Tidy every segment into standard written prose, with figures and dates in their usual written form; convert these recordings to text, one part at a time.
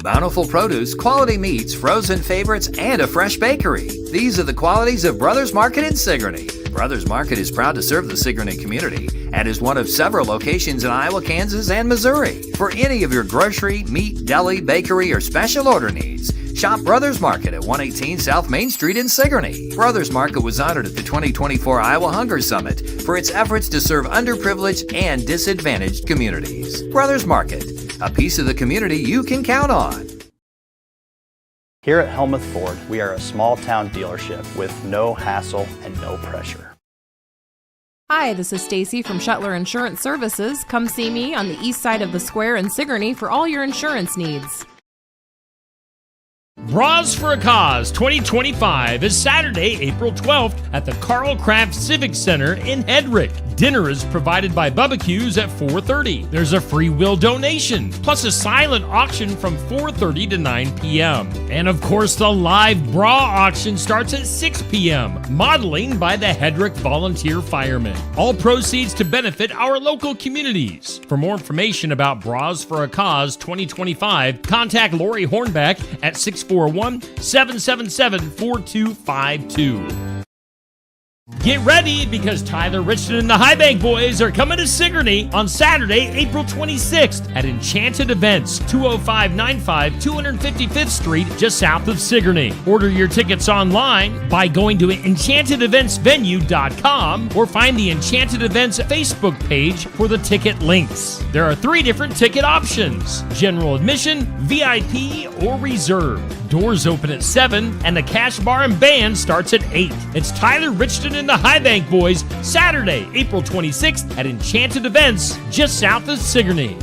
Bountiful produce, quality meats, frozen favorites, and a fresh bakery. These are the qualities of Brothers Market in Sigourney. Brothers Market is proud to serve the Sigourney community and is one of several locations in Iowa, Kansas, and Missouri. For any of your grocery, meat, deli, bakery, or special order needs, shop Brothers Market at 118 South Main Street in Sigourney. Brothers Market was honored at the 2024 Iowa Hunger Summit for its efforts to serve underprivileged and disadvantaged communities. Brothers Market, a piece of the community you can count on. Here at Helmuth Ford, we are a small town dealership with no hassle and no pressure. Hi, this is Stacy from Shuttler Insurance Services. Come see me on the east side of the square in Sigourney for all your insurance needs. Bras for a Cause 2025 is Saturday, April 12th at the Carl Craft Civic Center in Hedrick. Dinner is provided by Bubba Q's at 4:30. There's a free will donation, plus a silent auction from 4:30 to 9 p.m. And of course, the live bra auction starts at 6 p.m. Modeling by the Hedrick Volunteer Firemen. All proceeds to benefit our local communities. For more information about Bras for a Cause 2025, contact Lori Hornback at 641-777-4252. Get ready because Tyler Richardson and the High Bank Boys are coming to Sigourney on Saturday, April 26th at Enchanted Events, 20595 255th Street, just south of Sigourney. Order your tickets online by going to enchantedeventsvenue.com or find the Enchanted Events Facebook page for the ticket links. There are 3 different ticket options: general admission, VIP, or reserve. Doors open at 7 and the cash bar and band starts at 8. It's Tyler Richardson and the High Bank Boys, Saturday, April 26th at Enchanted Events, just south of Sigourney.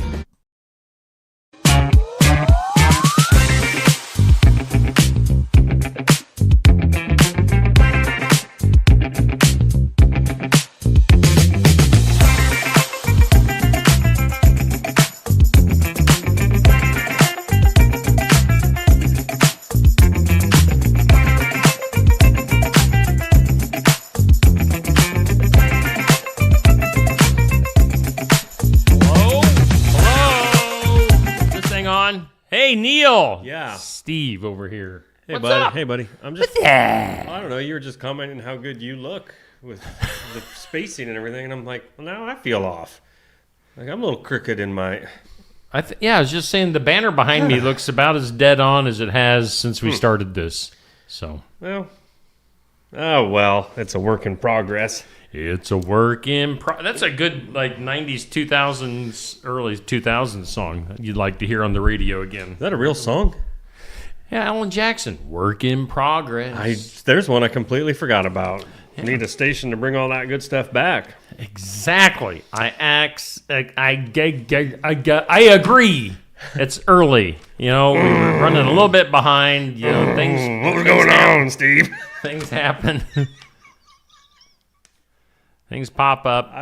Hey, Neil. Yeah. Steve over here. Hey, What's buddy. up? Hey, buddy. I'm just, I don't know. You were just commenting how good you look with the spacing and everything. And I'm like, well, now I feel off. Like, I'm a little crooked in my... I was just saying the banner behind me looks about as dead on as it has since we started this. So, well, it's a work in progress. It's a work in That's a good, 90s, 2000s, early 2000s song you'd like to hear on the radio again. Is that a real song? Yeah, Alan Jackson. Work in progress. There's one I completely forgot about. Yeah. Need a station to bring all that good stuff back. Exactly. I agree. It's early. We were running a little bit behind. Things. What was going on, Steve? Things happen. Things pop up.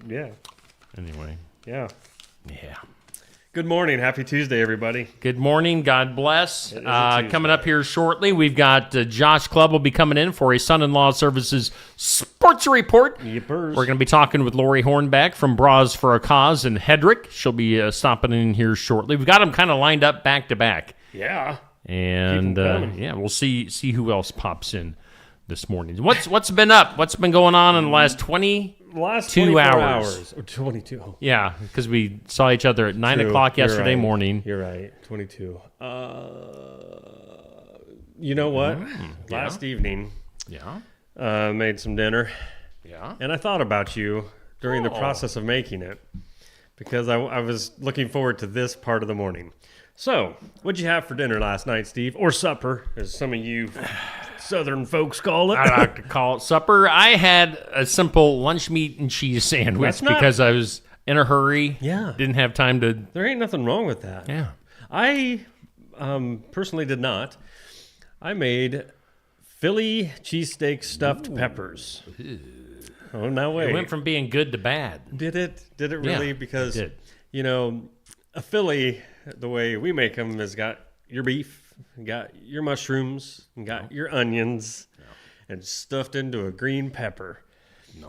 Yeah. Anyway. Yeah. Yeah. Good morning. Happy Tuesday, everybody. Good morning. God bless. Coming up here shortly, we've got Josh Clubb will be coming in for a Son-in-Law Services Sports Report. Yippers. We're going to be talking with Lori Hornback from Bras for a Cause in Hedrick. She'll be stopping in here shortly. We've got them kind of lined up back to back. Yeah. And we'll see who else pops in this morning. What's been up? What's been going on in the last 22 hours? Or 22. Oh. Yeah, because we saw each other at 9 o'clock yesterday morning. You're right. 22. You know what? Last evening, made some dinner. Yeah. And I thought about you during the process of making it because I was looking forward to this part of the morning. So, what'd you have for dinner last night, Steve? Or supper, as some of you Southern folks call it. I like to call it supper. I had a simple lunch meat and cheese sandwich because I was in a hurry. Yeah. Didn't have time to... There ain't nothing wrong with that. Yeah. I personally did not. I made Philly cheesesteak stuffed peppers. Oh, no way. It went from being good to bad. Did it? Did it really? Yeah, because, it did. A Philly, the way we make them, has got your beef, got your mushrooms, and got your onions, and stuffed into a green pepper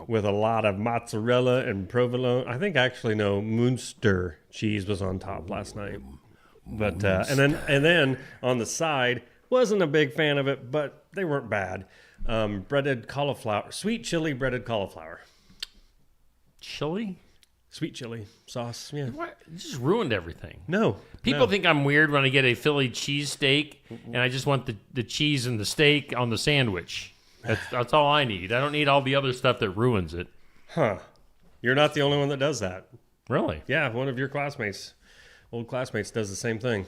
with a lot of mozzarella and provolone. I think actually, Munster cheese was on top last night. But and then on the side, wasn't a big fan of it, but they weren't bad. Breaded cauliflower, sweet chili breaded cauliflower. Chili? Sweet chili sauce, yeah. What? It just ruined everything. No. People think I'm weird when I get a Philly cheesesteak and I just want the cheese and the steak on the sandwich. That's all I need. I don't need all the other stuff that ruins it. Huh. You're not the only one that does that. Really? Yeah, one of your old classmates does the same thing.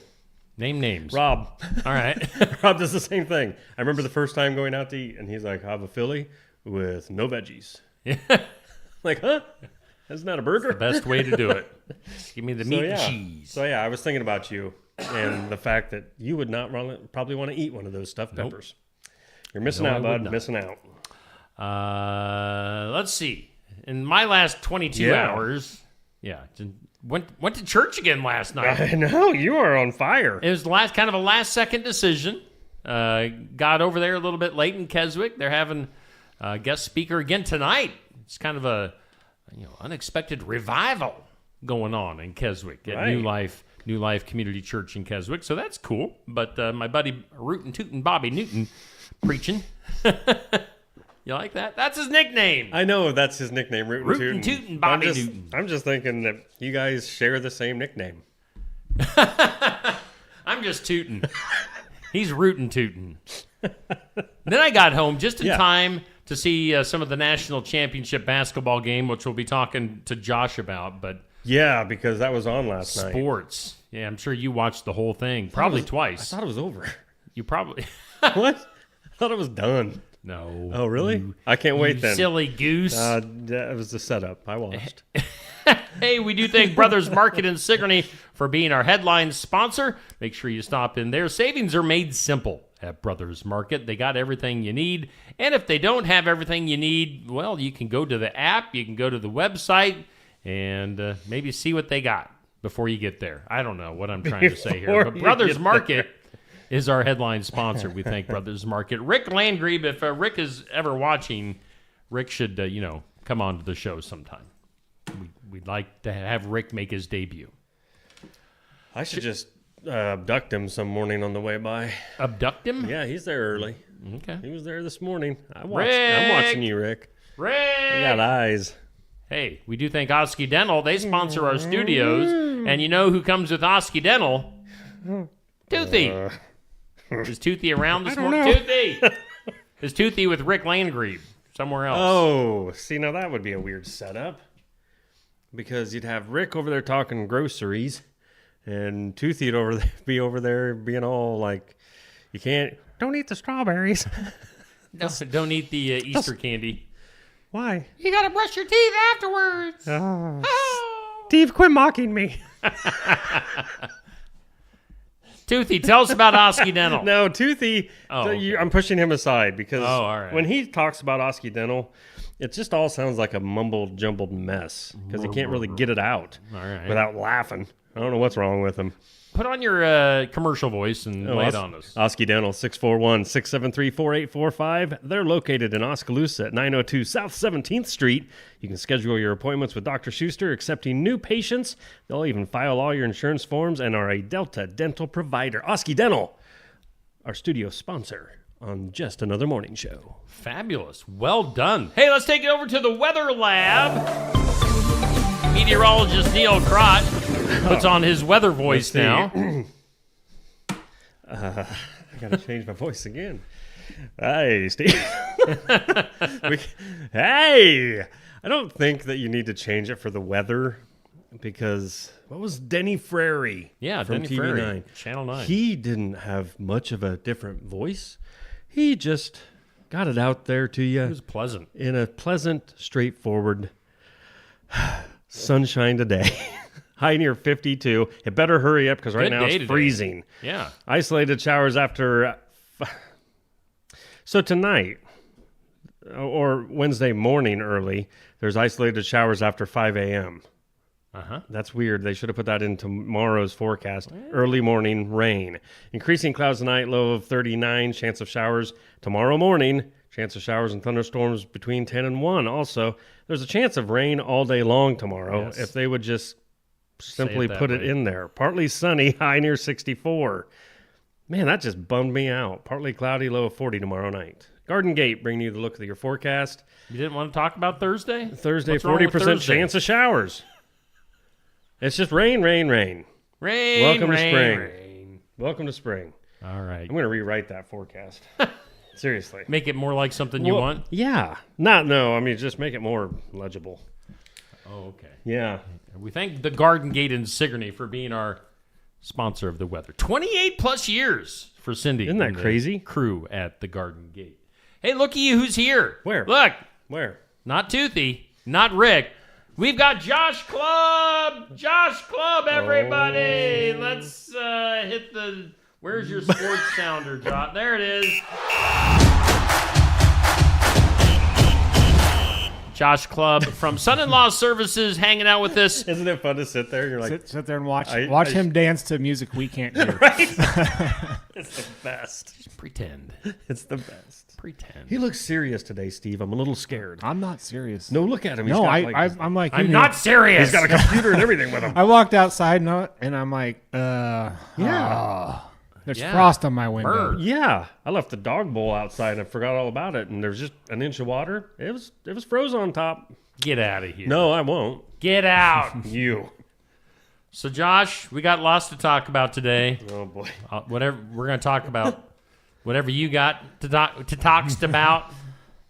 Name names. Rob. All right. Rob does the same thing. I remember the first time going out to eat, and he's like, I have a Philly with no veggies. Yeah. Like, huh? That's not a burger? The best way to do it. Give me the meat and cheese. So, yeah, I was thinking about you and the fact that you would not probably want to eat one of those stuffed peppers. You're missing out, bud. Missing out. Let's see. In my last 22 hours, went to church again last night. I know. You are on fire. It was kind of a last-second decision. Got over there a little bit late in Keswick. They're having a guest speaker again tonight. It's kind of a unexpected revival going on in Keswick at New Life Community Church in Keswick. So that's cool. But my buddy Rootin' Tootin' Bobby Newton preaching. You like that? That's his nickname. I know that's his nickname, Rootin' Tootin' Bobby Newton. I'm just thinking that you guys share the same nickname. I'm just tootin'. He's rootin' tootin'. Then I got home just in time to see some of the national championship basketball game, which we'll be talking to Josh about. But yeah, because that was on last night. Sports. Yeah, I'm sure you watched the whole thing, probably twice. I thought it was over. You probably... What? I thought it was done. No. Oh, really? I can't wait then. Silly goose. That was the setup. I watched. Hey, we do thank Brothers Market in Sigourney for being our headline sponsor. Make sure you stop in there. Savings are made simple at Brothers Market. They got everything you need. And if they don't have everything you need, well, you can go to the app. You can go to the website and maybe see what they got before you get there. I don't know what I'm trying to say here. But Brothers Market is our headline sponsor. We thank Brothers Market. Rick Landgrebe, if Rick is ever watching, Rick should, come on to the show sometime. We'd like to have Rick make his debut. I should just abduct him some morning on the way by. Abduct him? Yeah, he's there early. Okay. He was there this morning. I'm watching you, Rick. Rick! You got eyes. Hey, we do thank Osky Dental. They sponsor our studios. And you know who comes with Osky Dental? Toothy. Is Toothy around this morning? Toothy! Is Toothy with Rick Landgrebe somewhere else? Oh, see, now that would be a weird setup. Because you'd have Rick over there talking groceries, and Toothy would be over there being all like, don't eat the strawberries. No, don't eat the Easter candy. Why? You gotta brush your teeth afterwards. Oh. Steve, quit mocking me. Toothy, tell us about Osky Dental. No, Toothy, okay. I'm pushing him aside because all right. When he talks about Osky Dental, it just all sounds like a mumbled, jumbled mess because he can't really get it out without laughing. I don't know what's wrong with him. Put on your commercial voice and lay it on us. Osky Dental, 641-673-4845. They're located in Oskaloosa at 902 South 17th Street. You can schedule your appointments with Dr. Schuster, accepting new patients. They'll even file all your insurance forms and are a Delta dental provider. Osky Dental, our studio sponsor on Just Another Morning Show. Fabulous. Well done. Hey, let's take it over to the Weather Lab. Meteorologist Neil Crott puts on his weather voice now. I got to change my voice again. Hey, Steve. Hey! I don't think that you need to change it for the weather because what was Denny Frary? Yeah, from Denny TV9? Frary, Channel 9. He didn't have much of a different voice. He just got it out there to you. It was pleasant. In a pleasant, straightforward sunshine today. High near 52. It better hurry up because right now it's freezing. Yeah. Isolated showers after... So tonight, or Wednesday morning early, there's isolated showers after 5 a.m. That's weird. They should have put that in tomorrow's forecast. Early morning rain. Increasing clouds tonight, low of 39. Chance of showers tomorrow morning. Chance of showers and thunderstorms between 10 and 1. Also, there's a chance of rain all day long tomorrow. Yes. If they would just simply that put it way. in there. Partly sunny, high near 64. Man, that just bummed me out. Partly cloudy, low of 40 tomorrow night. Garden Gate bringing you the look of your forecast. You didn't want to talk about Thursday? Thursday, What's wrong with 40% Thursday? chance of showers. It's just rain, rain, rain. Rain, Welcome to rain, spring. rain. Welcome to spring. All right. I'm going to rewrite that forecast. Seriously. Make it more like something you Well, want? Yeah. Just make it more legible. Oh, okay. Yeah. We thank the Garden Gate in Sigourney for being our sponsor of the weather. 28 plus years for Cindy. Isn't that and the crazy? Crew at the Garden Gate. Hey, looky who's here. Where? Look, Where? not Toothy, not Rick. We've got Josh Clubb. Josh Clubb, everybody. Let's hit the... Where's your sports sounder, Josh? There it is. Josh Clubb from Son-in-Law Services hanging out with us. Isn't it fun to sit there? You're like, Sit there and watch I- him dance to music we can't hear. it's the best. Just pretend. It's the best. Pretend. He looks serious today, Steve. I'm a little scared. I'm not serious. No, look at him. He's No, got, like, I'm like, I'm you not know, serious. he's got a computer and everything with him. I walked outside and I'm like, there's Yeah. frost on my window. Bird. Yeah, I left the dog bowl outside and I forgot all about it. And there's just an inch of water. It was frozen on top. Get out of here. No, I won't. Get out. You. So, Josh, we got lots to talk about today. Oh boy. Whatever we're going to talk about, whatever you got to talk about.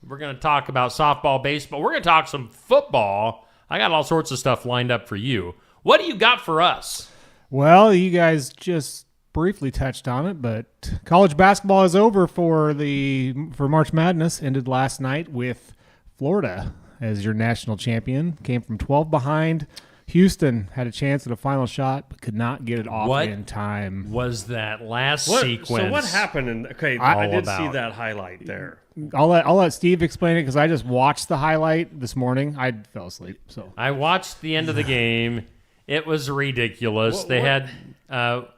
We're going to talk about softball, baseball. We're going to talk some football. I got all sorts of stuff lined up for you. What do you got for us? Well, you guys just briefly touched on it, but college basketball is over for March Madness. Ended last night with Florida as your national champion. Came from 12 behind. Houston had a chance at a final shot, but could not get it off in time. Was that last What, sequence? so what happened? I all did see about? that highlight there. I'll let Steve explain it because I just watched the highlight this morning. I fell asleep. So I watched the end of the game. It was ridiculous. What- they what- had,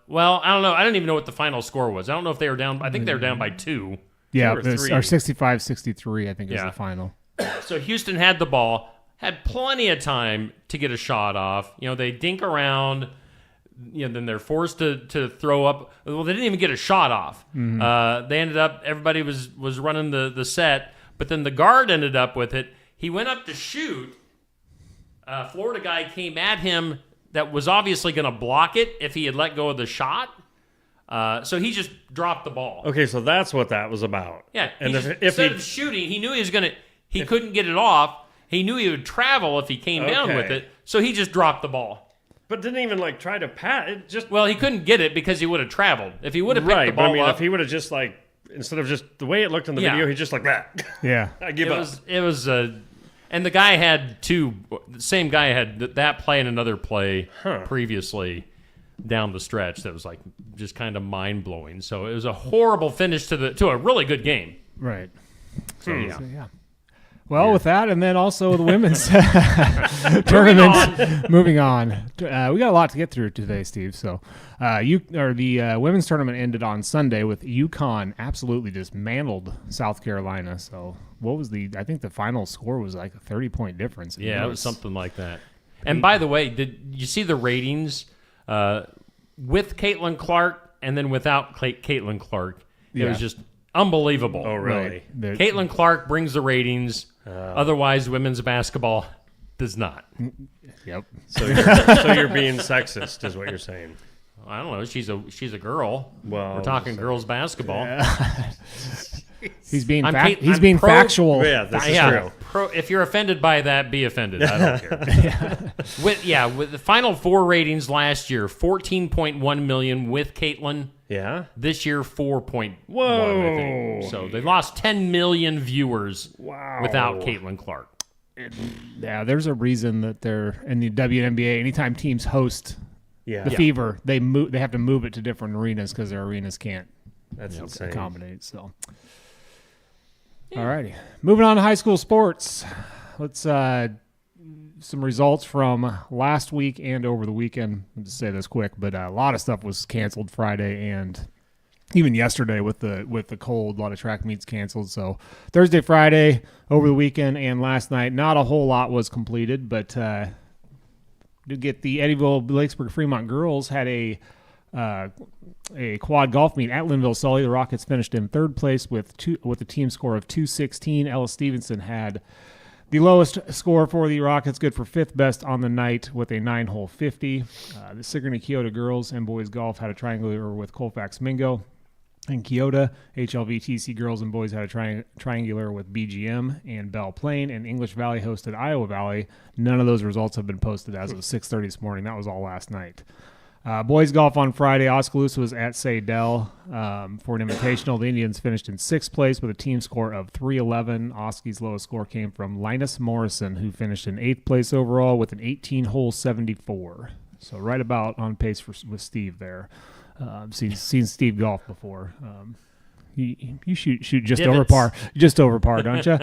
well, I don't know. I don't even know what the final score was. I don't know if they were down. I think they were down by 2. yeah, or it's three. our 65-63, I think is Yeah. the final. So Houston had the ball, had plenty of time to get a shot off. You know, they dink around. You know, then they're forced to throw up. Well, they didn't even get a shot off. They ended up, everybody was running the set, but then the guard ended up with it. He went up to shoot. Florida guy came at him that was obviously going to block it if he had let go of the shot. So he just dropped the ball. Okay, so that's what that was about. Yeah, And he if just, he instead of shooting, he knew he was going to. He couldn't get it off. He knew he would travel if he came down Okay. with it, so he just dropped the ball. but didn't even like try to pat it. Just Well, he couldn't get it because he would have traveled. If he would have picked the right. But ball I mean, up, if he would have just like instead of just the way it looked in the Yeah. video, he just like that. Yeah. I give it up. was and the guy had two. The same guy had that play and another play previously down the stretch that was like just kind of mind blowing. So it was a horrible finish to a really good game. Right. So yeah. So, yeah. Well, with that, and then also the women's tournament. Moving on. We got a lot to get through today, Steve. So, the women's tournament ended on Sunday with UConn absolutely dismantled South Carolina. So, what was I think the final score was like a 30-point difference. Yeah, it was something like that. And by the way, did you see the ratings with Caitlin Clark and then without Caitlin Clark? It was just unbelievable. Oh, really? Right. Caitlin Clark brings the ratings. Otherwise, women's basketball does not. Yep. So you're being sexist, is what you're saying. I don't know. She's a girl. Well, We're talking girls basketball. He's being I'm factual. Yeah, this is true. If you're offended by that, be offended. I don't care. With the Final Four ratings last year, 14.1 million with Caitlin. Yeah. This year, 4.1. Whoa. I think. So they lost 10 million viewers Wow. without Caitlin Clark. Yeah, there's a reason that they're in the WNBA. Anytime teams host Yeah. the Fever, they have to move it to different arenas because their arenas can't That's insane. accommodate. So, all righty, moving on to high school sports. Let's some results from last week and over the weekend. I'll just say this quick, but a lot of stuff was canceled Friday and even yesterday with the cold. A lot of track meets canceled. So Thursday, Friday, over the weekend, and last night, not a whole lot was completed, but did get the Eddyville-Blakesburg Fremont girls had a quad golf meet at Linville-Sully. The Rockets finished in third place with a team score of 216. Ellis Stevenson had the lowest score for the Rockets, good for fifth best on the night with a 9-hole 50. The Sigourney Kyoto girls and boys golf had a triangular with Colfax Mingo. In Kyoto, HLVTC girls and boys had a triangular with BGM and Belle Plaine, and English Valley hosted Iowa Valley. None of those results have been posted as of 6:30 this morning. That was all last night. Boys golf on Friday. Oskaloosa was at Saydell for an invitational. The Indians finished in sixth place with a team score of 311. Osky's lowest score came from Linus Morrison, who finished in eighth place overall with an 18-hole 74. So right about on pace with Steve there. Seen Steve golf before. You shoot just Divots. over par, don't you?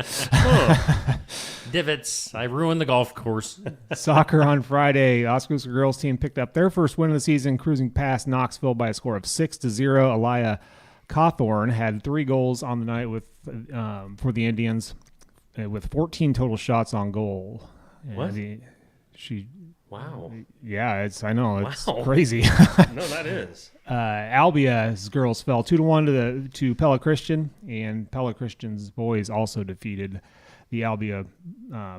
Divots. I ruined the golf course. Soccer on Friday. Oskaloosa girls team picked up their first win of the season, cruising past Knoxville by a score of 6-0. Aliyah Cawthorn had 3 goals on the night for the Indians, with 14 total shots on goal. What? Wow. Yeah, I know it's Wow. crazy. No, that is. Albia's girls fell 2-1 to Pella Christian, and Pella Christian's boys also defeated the Albia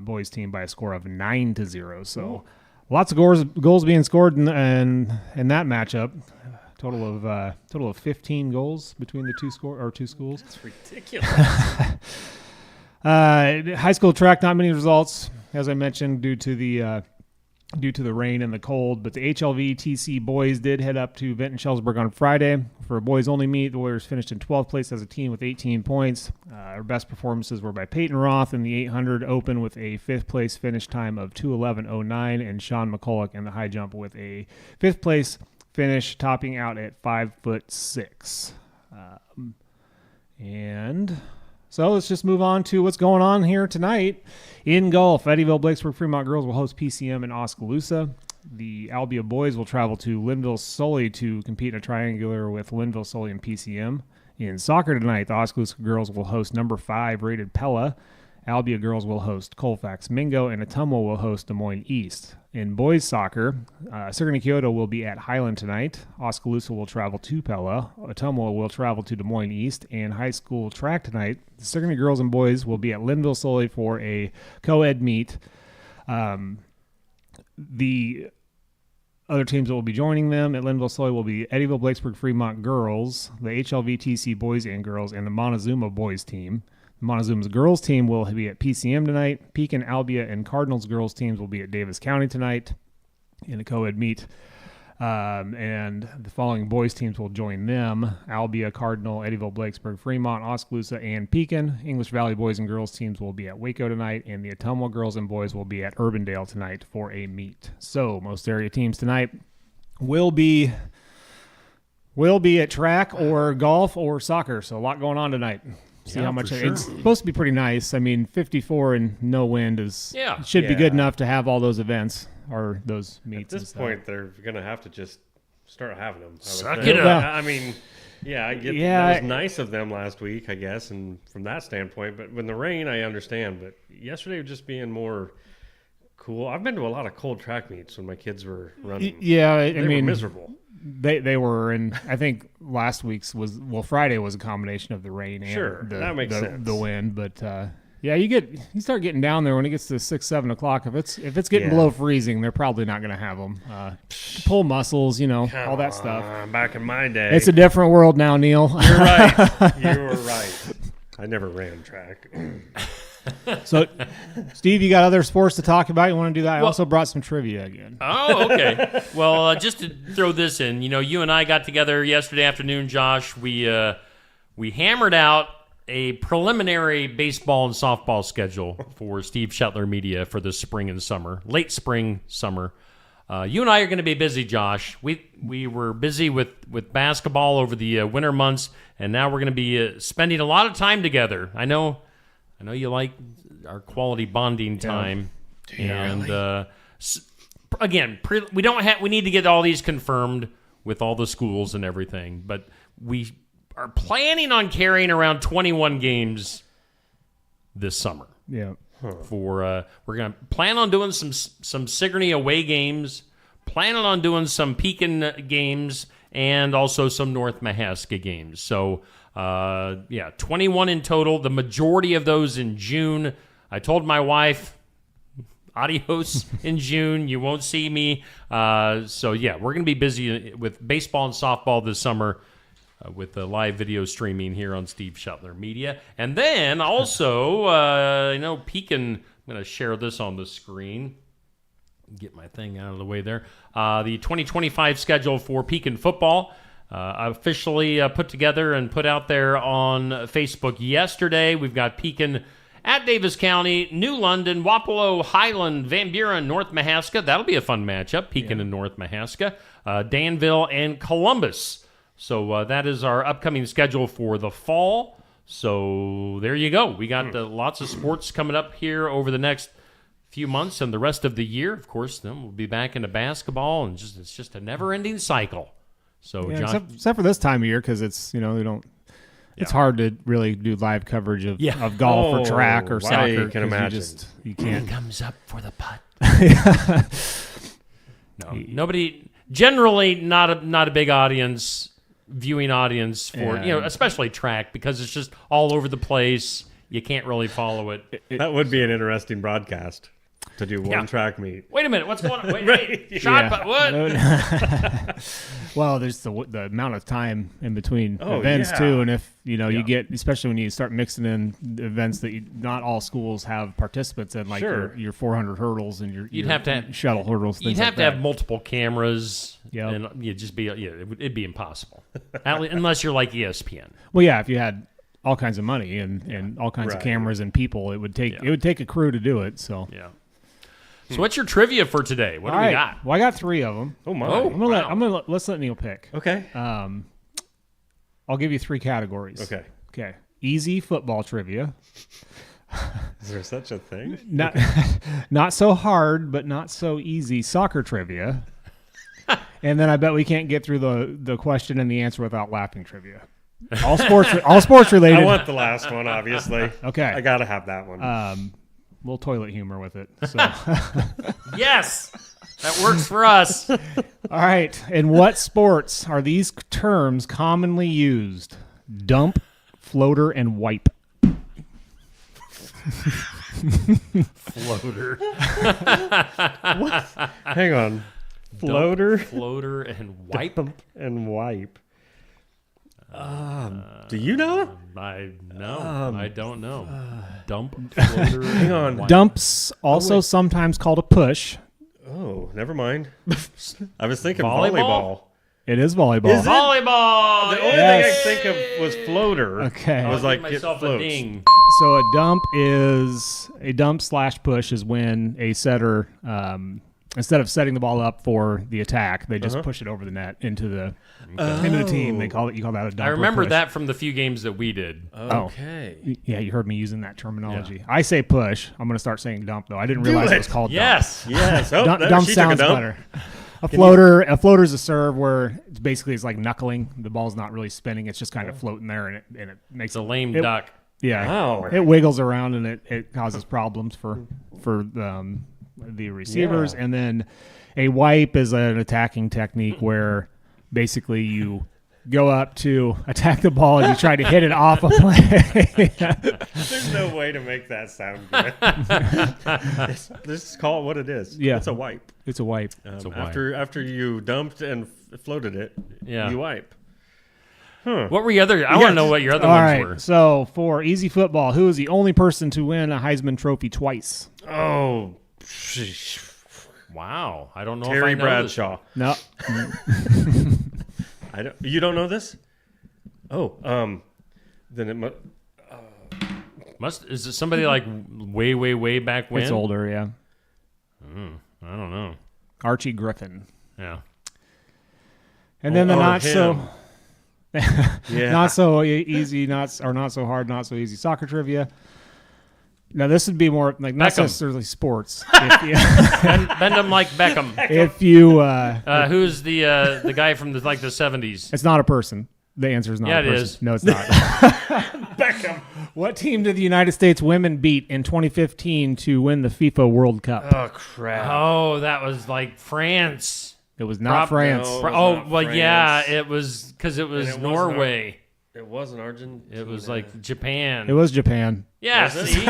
boys team by a score of 9-0. So lots of goals being scored in that matchup. Total of 15 goals between the two schools. That's ridiculous. High school track, not many results, as I mentioned, due to the rain and the cold, but the HLV-TC boys did head up to Benton-Shellsburg on Friday for a boys-only meet. The Warriors finished in 12th place as a team with 18 points. Our best performances were by Peyton Roth in the 800 Open with a 5th-place finish time of 2:11.09, and Sean McCulloch in the high jump with a 5th-place finish, topping out at 5'6". And so let's just move on to what's going on here tonight. In golf, Eddyville-Blakesburg Fremont girls will host PCM in Oskaloosa. The Albia boys will travel to Linville-Sully to compete in a triangular with Linville-Sully and PCM. In soccer tonight, the Oskaloosa girls will host number 5 rated Pella. Albia girls will host Colfax Mingo, and Ottumwa will host Des Moines East. In boys soccer, Sigourney Kyoto will be at Highland tonight. Oskaloosa will travel to Pella. Ottumwa will travel to Des Moines East. And high school track tonight, the Sigourney girls and boys will be at Linville-Sully for a co-ed meet. The other teams that will be joining them at Linville-Sully will be Eddyville-Blakesburg Fremont girls, the HLV-TC boys and girls, and the Montezuma boys team. Montezuma's girls team will be at PCM tonight. Pekin, Albia, and Cardinals girls teams will be at Davis County tonight in a co-ed meet. And the following boys teams will join them: Albia, Cardinal, Eddyville, Blakesburg, Fremont, Oskaloosa, and Pekin. English Valley boys and girls teams will be at Waco tonight, and the Ottumwa girls and boys will be at Urbandale tonight for a meet. So most area teams tonight will be at track or golf or soccer. So a lot going on tonight. See how much it's supposed to be pretty nice. I mean, 54 and no wind should be good enough to have all those events or those meets. At this point, they're going to have to just start having them. Suck it up. I mean, that was nice of them last week, I guess, and from that standpoint. But when the rain, I understand. But yesterday just being more cool. I've been to a lot of cold track meets when my kids were running. Yeah, I they mean, were miserable. They were, and I think last week's Friday was a combination of the rain and that makes sense. The wind. But you start getting down there when it gets to 6-7 o'clock. If it's getting below freezing, they're probably not going to have them. Pull muscles, all that stuff. Back in my day, it's a different world now, Neil. You're right. You were right. I never ran track. So, Steve, you got other sports to talk about? You want to do that? I also brought some trivia again. Oh, okay. Well, just to throw this in, you and I got together yesterday afternoon, Josh. We hammered out a preliminary baseball and softball schedule for Steve Shetler Media for the spring and summer, late spring, summer. You and I are going to be busy, Josh. We were busy with basketball over the winter months, and now we're going to be spending a lot of time together. I know you like our quality bonding time, and again, we need to get all these confirmed with all the schools and everything. But we are planning on carrying around 21 games this summer. Yeah. For we're gonna plan on doing some Sigourney away games, planning on doing some Pekin games, and also some North Mahaska games. So 21 in total. The majority of those in June. I told my wife, adios in June. You won't see me. We're going to be busy with baseball and softball this summer with the live video streaming here on Steve Shuttler Media. And then also, Pekin, I'm going to share this on the screen. Get my thing out of the way there. The 2025 schedule for Pekin football officially put together and put out there on Facebook yesterday. We've got Pekin at Davis County, New London, Wapello, Highland, Van Buren, North Mahaska. That'll be a fun matchup, Pekin and North Mahaska. Danville and Columbus. So that is our upcoming schedule for the fall. So there you go. We got lots of sports coming up here over the next few months and the rest of the year. Of course, then we'll be back into basketball, and it's just a never-ending cycle. So, John, except for this time of year, because it's we don't. It's hard to really do live coverage of golf or track or soccer. You can imagine. You can't. Comes up for the putt. No, nobody. Generally, not a big audience, viewing audience for especially track, because it's just all over the place. You can't really follow it. That would be an interesting broadcast to do one track meet. Wait a minute, what's going on? Wait, shot, but what? Well, there's the amount of time in between events too, and if you get, especially when you start mixing in the events that not all schools have participants in, like your 400 hurdles and your have to have shuttle hurdles. You'd have to have multiple cameras. Yeah, and it'd be impossible, unless you're like ESPN. Well, yeah, if you had all kinds of money and all kinds of cameras and people, it would take a crew to do it. So yeah. So what's your trivia for today? What do we got? Well, I got 3 of them. Oh my! Let's let Neil pick. Okay. I'll give you 3 categories. Okay. Easy football trivia. Is there such a thing? Not so hard, but not so easy soccer trivia. And then I bet we can't get through the question and the answer without laughing trivia. All sports related. I want the last one, obviously. Okay. I gotta have that one. Little toilet humor with it. So. Yes, that works for us. All right. In what sports are these terms commonly used? Dump, floater, and wipe. Floater. What? Hang on. Floater, and wipe. And wipe. Do you know? I don't know. Dump, floater, hang on. wipe. Dumps, also sometimes called a push. Oh, never mind. I was thinking Volleyball? It is volleyball. Is it? Volleyball. The only thing I could think of was floater. Okay. I was like, Give myself it a floats. ding. So a dump/push is when a setter, instead of setting the ball up for the attack, they just push it over the net into the team. You call that a dump. I remember push. that from the few games that we did. Okay. Yeah, you heard me using that terminology. Yeah. I say push. I'm going to start saying dump, though. I didn't Do realize it. it was called Yes. dump. Yes. Oh, Dump she sounds took a dump. better. A floater's a serve where it's like knuckling. The ball's not really spinning. It's just kind of floating there, and it makes It's a lame duck. Yeah. Wow. It wiggles around, and it causes problems for the receivers. Yeah. And then a wipe is an attacking technique where basically you go up to attack the ball and you try to hit it off a play. There's no way to make that sound good. Just call it what it is. Yeah. It's a wipe. It's a wipe. It's a wipe. After you dumped and floated it, you wipe. What were your other? I want to know what your other All ones right. were. So for easy football, who is the only person to win a Heisman Trophy twice? Oh, Wow. I don't know Terry if I know Bradshaw. No. You don't know this? Oh, then it must. Is it somebody like way back when? It's older, yeah. I don't know. Archie Griffin. Yeah. And then the not so easy, not so hard, not so easy soccer trivia. Now this would be more like not Beckham. necessarily sports. Bend them like Beckham. If you Who's the guy from the 70s? it's not a person. The answer is not. Yeah, a it person. is. No, it's not. Beckham. What team did the United States women beat in 2015 to win the FIFA World Cup? Oh crap! Oh, that was like France. It was not France. no. It was Oh, not well, France. yeah, it was because it was And it wasn't Norway. It wasn't Argentina. It was like Japan. It was Japan. Yeah, Was it? see?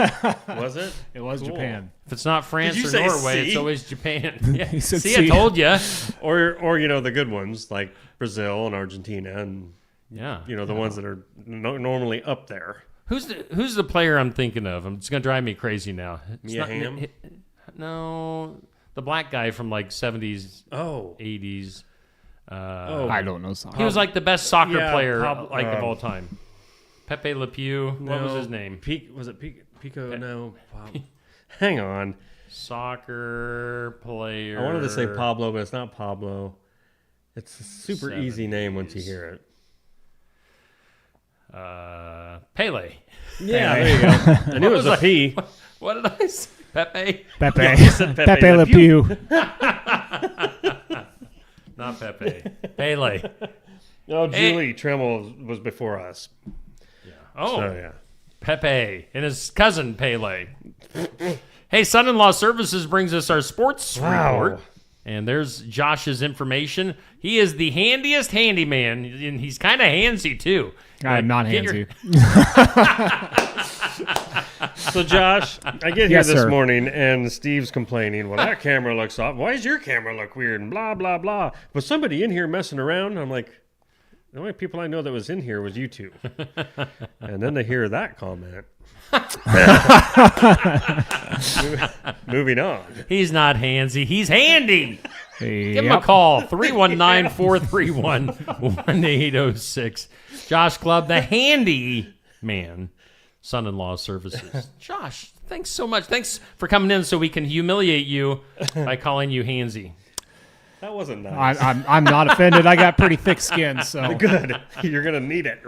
Was it? It was Cool. Japan. If it's not France Did you or say Norway, C? it's always Japan. Yeah. He said See, C. I told you. Or the good ones like Brazil and Argentina and Yeah. the ones that are normally up there. Who's the player I'm thinking of? It's gonna drive me crazy now. It's Mia not- Hamm? No, the black guy from like 70s, Oh, 80s. I don't know soccer. He was like the best soccer Yeah, player of all time. Pepe Le Pew. What was his name? Was it Pico? No. Hang on. Soccer player. I wanted to say Pablo, but it's not Pablo. It's a super easy name once you 70s. hear it. Pele. Yeah, there you go. I knew it was a P. What did I say? Pepe? Pepe. You said Pepe Pepe Le Le Pew. Pew. Not Pepe. Pele. No, Hey. Julie Tremmel was before us. Oh, So, yeah. Pepe and his cousin Pele. Hey, Son-in-Law Services brings us our sports report. And there's Josh's information. He is the handiest handyman, and he's kind of handsy, too. I'm not Get your- handsy. So, Josh, I get here Yes, this sir. morning, and Steve's complaining, well, that camera looks off. Why does your camera look weird? And blah, blah, blah. Was somebody in here messing around? I'm like, the only people I know that was in here was you two. And then they hear that comment. Moving on. He's not handsy. He's handy. Give him a Yep. call, 319-431-1806. Josh Clubb, the handy man, Son-in-Law Services. Josh, thanks so much. Thanks for coming in so we can humiliate you by calling you handsy. That wasn't nice. I'm not offended. I got pretty thick skin, so Good. You're going to need it.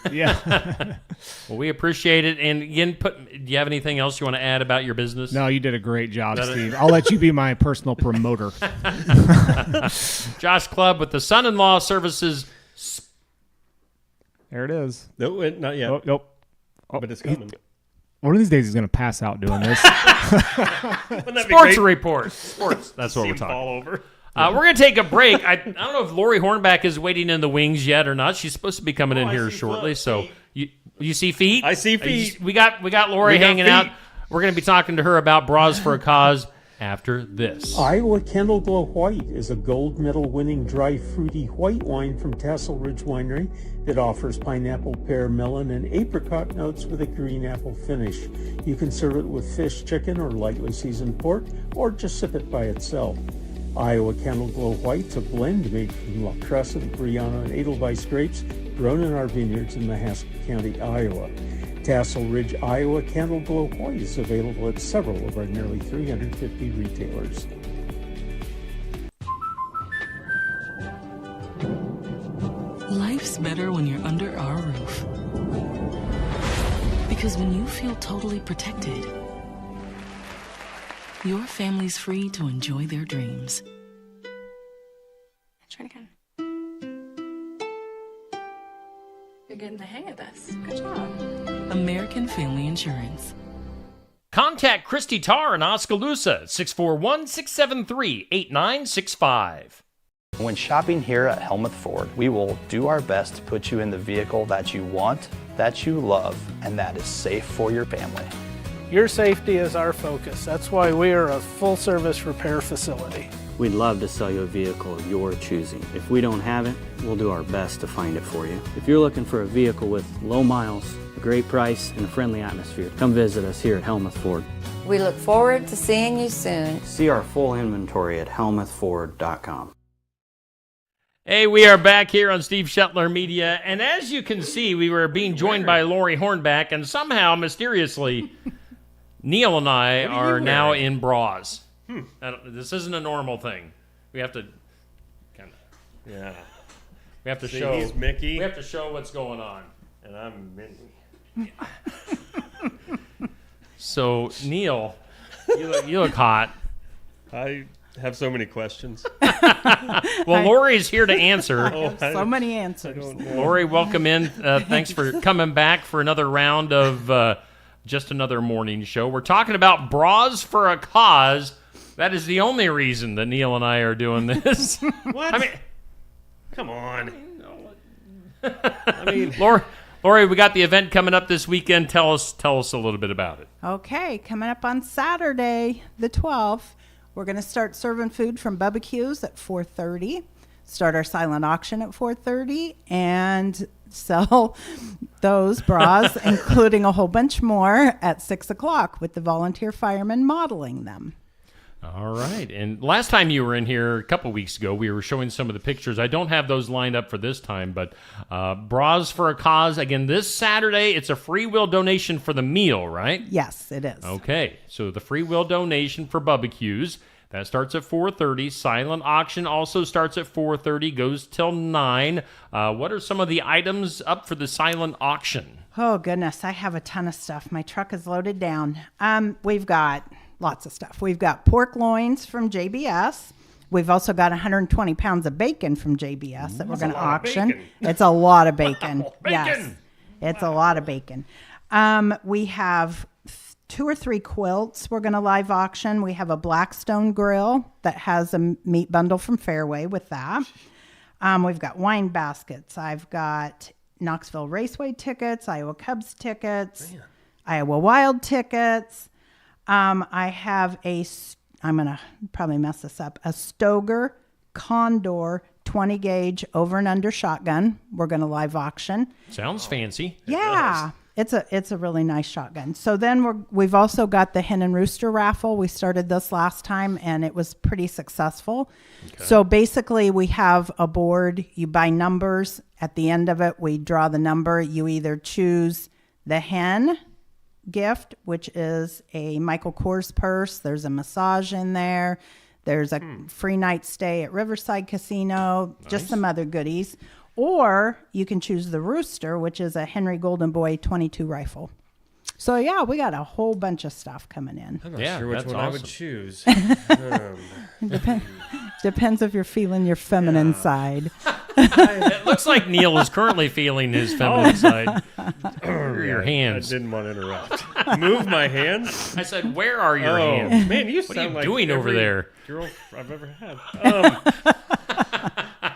yeah. Well, we appreciate it. And again, do you have anything else you want to add about your business? No, you did a great job, Steve. I'll let you be my personal promoter. Josh Clubb with the Son-in-Law Services. There it is. No, not yet. Oh, nope. But it's coming. One of these days he's going to pass out doing this. Wouldn't that be Sports great? report. Sports. That's what See we're him talking. fall over. We're going to take a break. I don't know if Lori Hornback is waiting in the wings yet or not. She's supposed to be coming in I here see shortly. feet. So you see feet? I see feet. We got Lori We got hanging feet. out. We're going to be talking to her about Bras for a Cause after this. Iowa Candle Glow White is a gold medal winning dry fruity white wine from Tassel Ridge Winery that offers pineapple, pear, melon, and apricot notes with a green apple finish. You can serve it with fish, chicken, or lightly seasoned pork, or just sip it by itself. Iowa Candle Glow White's a blend made from La Crescent, Brianna, and Edelweiss grapes grown in our vineyards in Mahaska County, Iowa. Tassel Ridge, Iowa Candle Glow White is available at several of our nearly 350 retailers. Life's better when you're under our roof. Because when you feel totally protected, your family's free to enjoy their dreams. Try it again. You're getting the hang of this. Good job. American Family Insurance. Contact Christy Tarr in Oskaloosa at 641-673-8965. When shopping here at Helmuth Ford, we will do our best to put you in the vehicle that you want, that you love, and that is safe for your family. Your safety is our focus. That's why we are a full-service repair facility. We'd love to sell you a vehicle of your choosing. If we don't have it, we'll do our best to find it for you. If you're looking for a vehicle with low miles, a great price, and a friendly atmosphere, come visit us here at Helmuth Ford. We look forward to seeing you soon. See our full inventory at helmuthford.com. Hey, we are back here on Steve Shetler Media, and as you can see, we were being joined by Lori Hornback, and somehow, mysteriously, Neil and I are now in bras. This isn't a normal thing. We have to kind of, Yeah. we have to See, show. he's Mickey. We have to show what's going on. And I'm Minnie. So, Neil, you look hot. I have so many questions. Well, Lori's here to answer. So many answers. Lori, welcome in. Thanks for coming back for another round of Just Another Morning Show. We're talking about Bras for a Cause. That is the only reason that Neil and I are doing this. What? I mean, come on. Lori, we got the event coming up this weekend. Tell us a little bit about it. Okay, coming up on Saturday, the 12th, we're going to start serving food from barbecues at 4:30. Start our silent auction at 4:30 and sell those bras, including a whole bunch more, at 6 o'clock with the volunteer firemen modeling them. All right. And last time you were in here a couple weeks ago, we were showing some of the pictures. I don't have those lined up for this time, but Bras for a Cause. Again, this Saturday, it's a free will donation for the meal, right? Yes, it is. Okay. So the free will donation for barbecues. That starts at 4:30. Silent auction also starts at 4:30, goes till 9. What are some of the items up for the silent auction? Oh, goodness. I have a ton of stuff. My truck is loaded down. We've got lots of stuff. We've got pork loins from JBS. We've also got 120 pounds of bacon from JBS that we're going to auction. It's a lot of bacon. Yes, it's a lot of bacon. We have 2 or 3 quilts we're going to live auction. We have a Blackstone grill that has a meat bundle from Fairway with that. We've got wine baskets. I've got Knoxville Raceway tickets, Iowa Cubs tickets, Iowa Wild tickets. I have I'm going to probably mess this up, a Stoger Condor 20 gauge over and under shotgun. We're going to live auction. Sounds fancy. Yeah. It's a really nice shotgun. So then we've also got the Hen and Rooster raffle. We started this last time and it was pretty successful. Okay. So basically we have a board, you buy numbers. At the end of it, we draw the number. You either choose the hen gift, which is a Michael Kors purse. There's a massage in there. There's a free night stay at Riverside Casino, just some other goodies. Or you can choose the Rooster, which is a Henry Golden Boy 22 rifle. So yeah, we got a whole bunch of stuff coming in. I'm not sure which one I would choose. Depends if you're feeling your feminine side. It looks like Neil is currently feeling his feminine side. Your hands. I didn't want to interrupt. Move my hands? I said, where are your hands? Man, you what are you like doing over there? Girl I've ever had.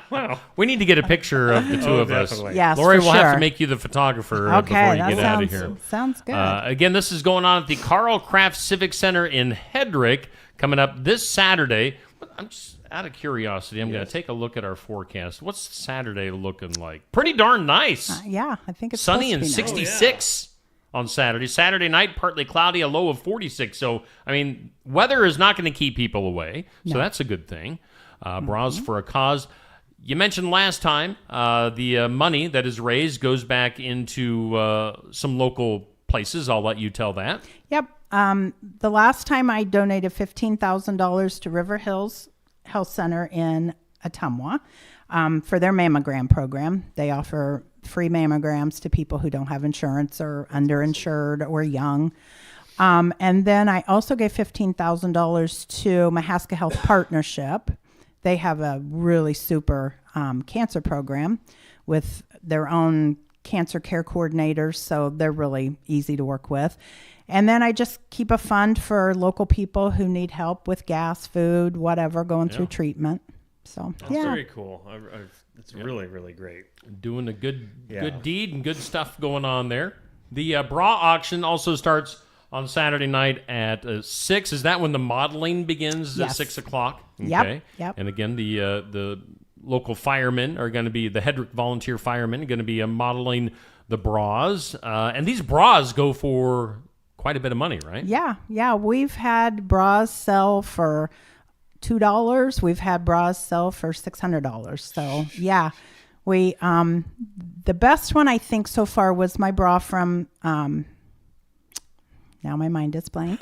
Wow. We need to get a picture of the two of definitely. us. Yes, Lori for will sure. have to make you the photographer before you get out of here. Sounds good. Again, this is going on at the Carl Craft Civic Center in Hedrick, coming up this Saturday. I'm just out of curiosity, I'm going to take a look at our forecast. What's Saturday looking like? Pretty darn nice. Yeah, I think it's sunny and nice. 66 on Saturday. Saturday night, partly cloudy, a low of 46. So, I mean, weather is not going to keep people away. So that's a good thing. Bras for a Cause. You mentioned last time the money that is raised goes back into some local places. I'll let you tell that. Yep. The last time I donated $15,000 to River Hills Health Center in Ottumwa for their mammogram program. They offer free mammograms to people who don't have insurance or underinsured or young. And then I also gave $15,000 to Mahaska Health Partnership. They have a really super cancer program with their own cancer care coordinators, so they're really easy to work with. And then I just keep a fund for local people who need help with gas, food, whatever, going through treatment. So that's very cool. It's really, really great. Doing a good deed and good stuff going on there. The bra auction also starts on Saturday night at 6. Is that when the modeling begins at 6 o'clock? Okay. Yep. And again, the local firemen are going to be, the Hedrick volunteer firemen are going to be modeling the bras. And these bras go for quite a bit of money, right? Yeah. We've had bras sell for $2. We've had bras sell for $600. So yeah, we the best one I think so far was my bra from now my mind is blank.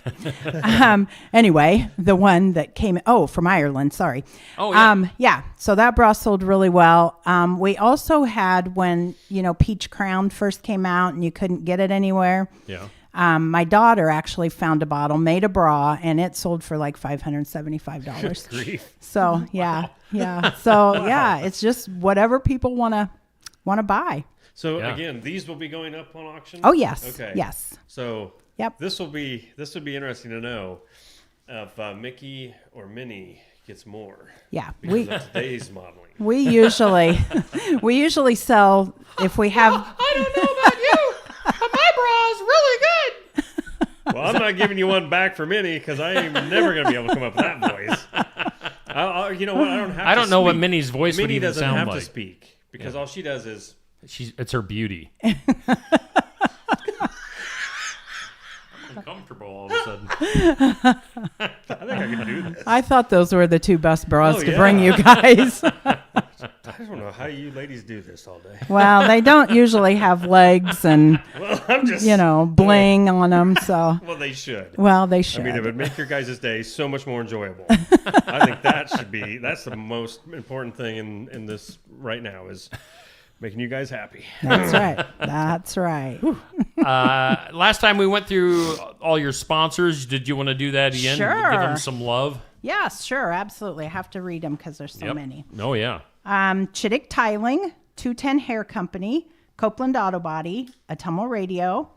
Anyway, the one that came from Ireland, sorry. Oh yeah. Yeah, so that bra sold really well. We also had when Peach Crown first came out and you couldn't get it anywhere. Yeah. My daughter actually found a bottle, made a bra, and it sold for like $575. Grief. So yeah. So yeah, it's just whatever people want to buy. So again, these will be going up on auction? Oh yes. Okay. Yes. So yep. This would be interesting to know if Mickey or Minnie gets more. Yeah. Because of today's modeling. We usually sell if we have. I don't know about you, but my bra is really good. Well, I'm not giving you one back for Minnie because I am never going to be able to come up with that voice. You know what? I don't have. I don't know what Minnie's voice Minnie would even doesn't sound have like. to speak because all she does is it's her beauty. Uncomfortable all of a sudden. I think I can do this. I thought those were the two best bras to bring you guys. I don't know how you ladies do this all day. Well, they don't usually have legs and I'm just, bling on them. So well, they should. Well, they should. I mean, it would make your guys' day so much more enjoyable. I think that's the most important thing in this right now is making you guys happy. That's right. That's right. Last time we went through all your sponsors. Did you want to do that again? Sure. Give them some love? Yes, sure. Absolutely. I have to read them because there's so many. Oh, yeah. Chittick Tiling, 210 Hair Company, Copeland Auto Body, Atomo Radio,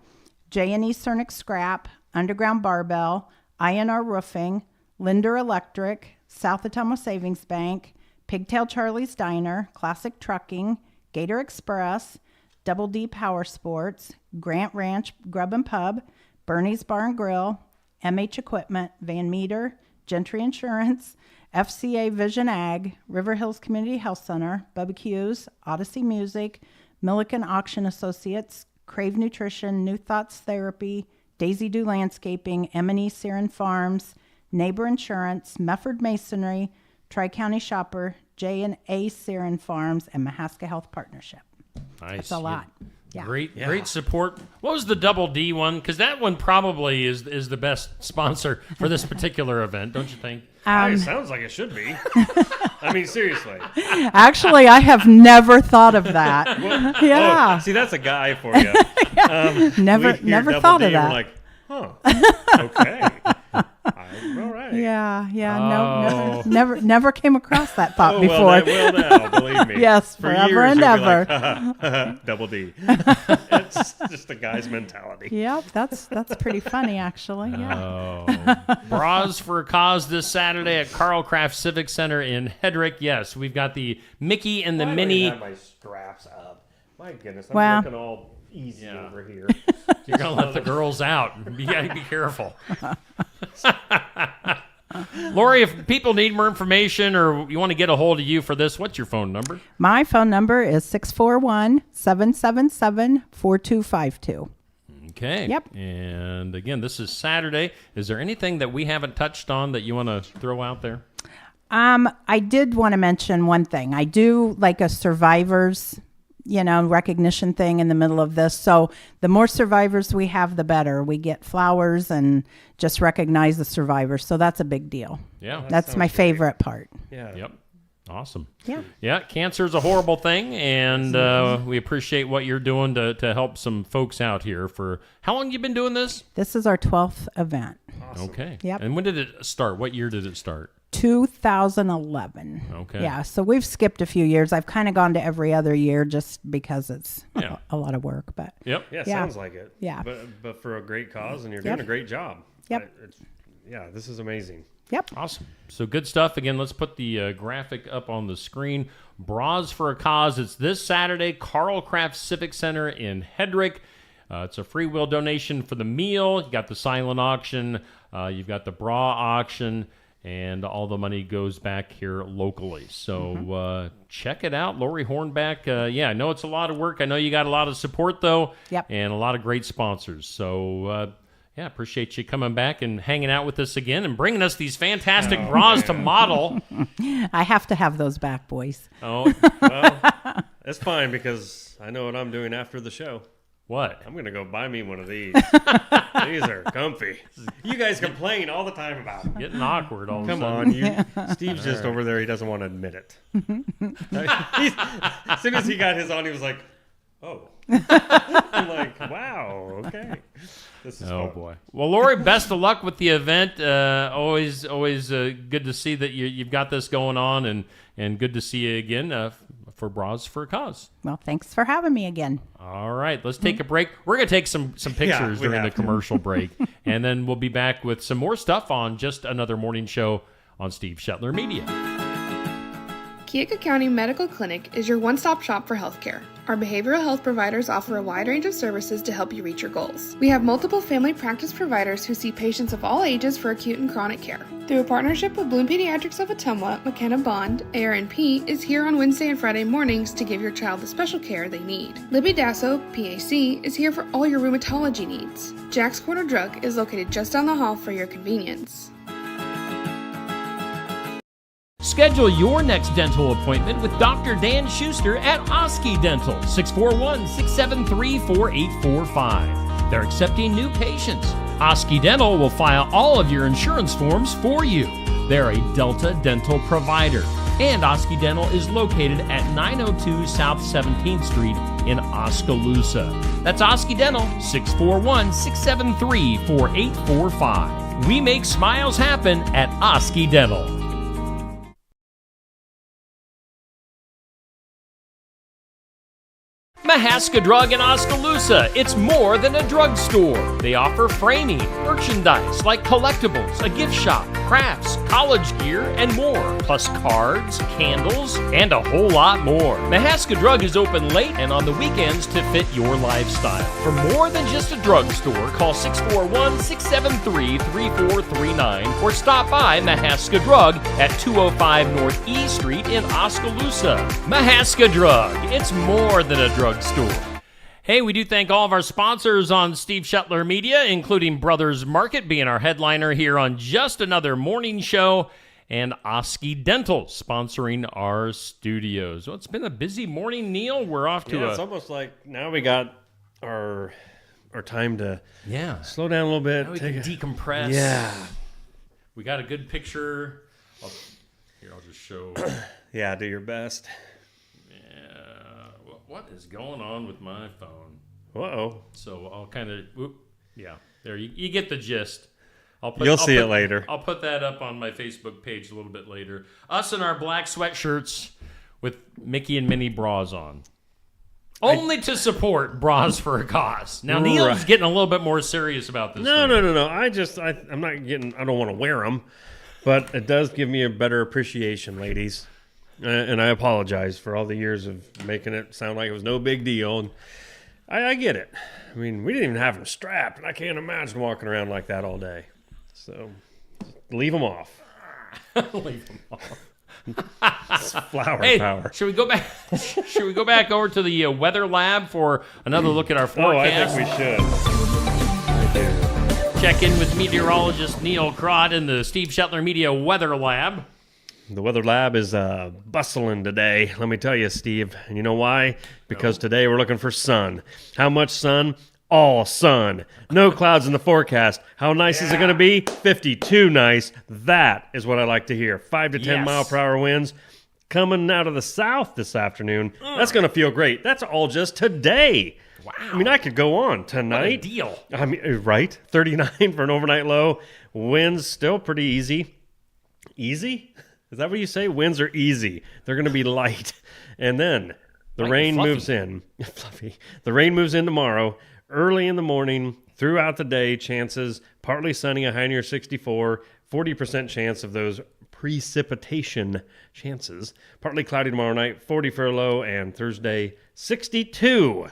J&E Cernic Scrap, Underground Barbell, INR Roofing, Linder Electric, South Atomo Savings Bank, Pigtail Charlie's Diner, Classic Trucking, Gator Express, Double D Power Sports, Grant Ranch Grub and Pub, Bernie's Bar and Grill, MH Equipment, Van Meter, Gentry Insurance, FCA Vision Ag, River Hills Community Health Center, Bubba Q's, Odyssey Music, Milliken Auction Associates, Crave Nutrition, New Thoughts Therapy, Daisy Do Landscaping, M&E Siren Farms, Neighbor Insurance, Mefford Masonry, Tri-County Shopper, J&A Siren Farms, and Mahaska Health Partnership. Nice. That's a lot. Yeah. Great support. What was the Double D one? Because that one probably is the best sponsor for this particular event, don't you think? It sounds like it should be. I mean, seriously. Actually, I have never thought of that. Well, see, that's a guy for you. Never thought of that. We're like, okay. All right. Yeah. Never came across that thought before. Well, that will now, believe me. Yes, for forever years, and you'll be ever. like, Double D. It's just a guy's mentality. Yep, that's pretty funny, actually. Yeah. Oh. Bras for a Cause this Saturday at Carl Craft Civic Center in Hedrick. Yes, we've got the Mickey and the Minnie. I have my straps up. My goodness, I'm looking all easy over here. You're going to let the girls out. You got to be careful. Lori, if people need more information or you want to get a hold of you for this, what's your phone number? My phone number is 641-777-4252. Okay. Yep. And again, this is Saturday. Is there anything that we haven't touched on that you want to throw out there? I did want to mention one thing. I do like a survivors recognition thing in the middle of this. So the more survivors we have, the better. We get flowers and just recognize the survivors. So that's a big deal. Yeah. That's my favorite part. Yeah. Yep. Awesome. Yeah. Yeah. Cancer is a horrible thing, and we appreciate what you're doing to help some folks out here. For how long you been doing this? This is our 12th event. Awesome. Okay. Yep. And when did it start? What year did it start? 2011. Okay. Yeah, so we've skipped a few years. I've kind of gone to every other year just because it's a lot of work. But yep. Yeah, sounds like it. Yeah. But for a great cause, and you're doing a great job. Yep. This is amazing. Yep. Awesome. So good stuff. Again, let's put the graphic up on the screen. Bras for a Cause. It's this Saturday, Carl Craft Civic Center in Hedrick. It's a free will donation for the meal. You got the silent auction. You've got the bra auction. And all the money goes back here locally. So check it out. Lori Hornback. I know it's a lot of work. I know you got a lot of support, though. Yep. And a lot of great sponsors. So, appreciate you coming back and hanging out with us again and bringing us these fantastic bras to model. I have to have those back, boys. Oh, well, that's fine because I know what I'm doing after the show. What? I'm going to go buy me one of these. These are comfy. You guys complain all the time about them. Getting awkward all of a Come sudden. on. Steve's just over there. He doesn't want to admit it. As soon as he got his on, he was like, oh. I'm like, wow, okay. This is Oh fun. boy. Well, Lori, best of luck with the event. Always good to see that you've got this going on, and good to see you again for Bras for a Cause. Well, thanks for having me again. All right, let's take a break. We're going to take some pictures we during the have to. commercial break, and then we'll be back with some more stuff on Just Another Morning Show on Steve Shetler Media. Keokuk County Medical Clinic is your one-stop shop for healthcare. Our behavioral health providers offer a wide range of services to help you reach your goals. We have multiple family practice providers who see patients of all ages for acute and chronic care. Through a partnership with Bloom Pediatrics of Ottumwa, McKenna Bond, ARNP, is here on Wednesday and Friday mornings to give your child the special care they need. Libby Dasso, PAC, is here for all your rheumatology needs. Jack's Corner Drug is located just down the hall for your convenience. Schedule your next dental appointment with Dr. Dan Schuster at Osky Dental, 641-673-4845. They're accepting new patients. Osky Dental will file all of your insurance forms for you. They're a Delta dental provider. And Osky Dental is located at 902 South 17th Street in Oskaloosa. That's Osky Dental, 641-673-4845. We make smiles happen at Osky Dental. Mahaska Drug in Oskaloosa. It's more than a drugstore. They offer framing, merchandise like collectibles, a gift shop, crafts, college gear, and more. Plus cards, candles, and a whole lot more. Mahaska Drug is open late and on the weekends to fit your lifestyle. For more than just a drugstore, call 641-673-3439 or stop by Mahaska Drug at 205 North E Street in Oskaloosa. Mahaska Drug. It's more than a drugstore. Hey, we do thank all of our sponsors on Steve Shetler Media, including Brothers Market being our headliner here on Just Another Morning Show, and Osky Dental sponsoring our studios. Well, it's been a busy morning, Neil. We're off to it's almost like now we got our time to slow down a little bit. Now we can decompress. Yeah. We got a good picture. Here, I'll just show. Yeah, do your best. What is going on with my phone? Uh-oh. So I'll kind of, there you get the gist. You'll see it later. I'll put that up on my Facebook page a little bit later. Us in our black sweatshirts with Mickey and Minnie bras on. Only to support Bras for a Cause. Now, Neil's getting a little bit more serious about this. No. I'm not getting, I don't want to wear them, but it does give me a better appreciation, ladies. And I apologize for all the years of making it sound like it was no big deal. And I get it. I mean, we didn't even have them strapped, and I can't imagine walking around like that all day. So, leave them off. Leave them off. Flower power. Should we go back? Should we go back over to the weather lab for another look at our forecast? Oh, I think we should. Check in with meteorologist Neil Crott in the Steve Shetler Media Weather Lab. The weather lab is bustling today, let me tell you, Steve. And you know why? Because today we're looking for sun. How much sun? All sun. No clouds in the forecast. How nice is it going to be? 52 nice. That is what I like to hear. 5 to 10 mile per hour winds coming out of the south this afternoon. That's going to feel great. That's all just today. Wow. I mean, I could go on tonight. What a deal. I mean, right? 39 for an overnight low. Winds still pretty easy. Easy? Is that what you say? Winds are easy. They're going to be light. And then the rain moves in. Fluffy. The rain moves in tomorrow. Early in the morning, throughout the day, chances partly sunny, a high near 64, 40% chance of those precipitation chances. Partly cloudy tomorrow night, 40 for a low, and Thursday, 62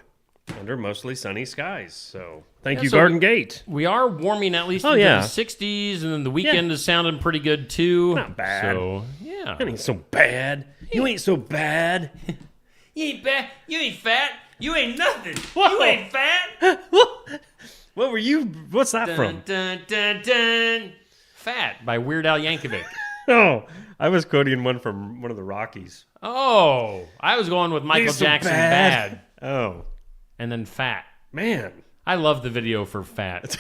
under mostly sunny skies. So thank you, Garden Gate. We are warming at least into the 60s, and then the weekend is sounding pretty good too. Not bad. So, yeah. It ain't so bad. You ain't so bad. You ain't bad. You ain't fat. You ain't nothing. Whoa. You ain't fat. What were you? What's that from? Dun, dun, dun. Fat by Weird Al Yankovic. Oh, I was quoting one from one of the Rockies. Oh, I was going with Michael Jackson bad. Oh. And then Fat. Man. I love the video for Fat.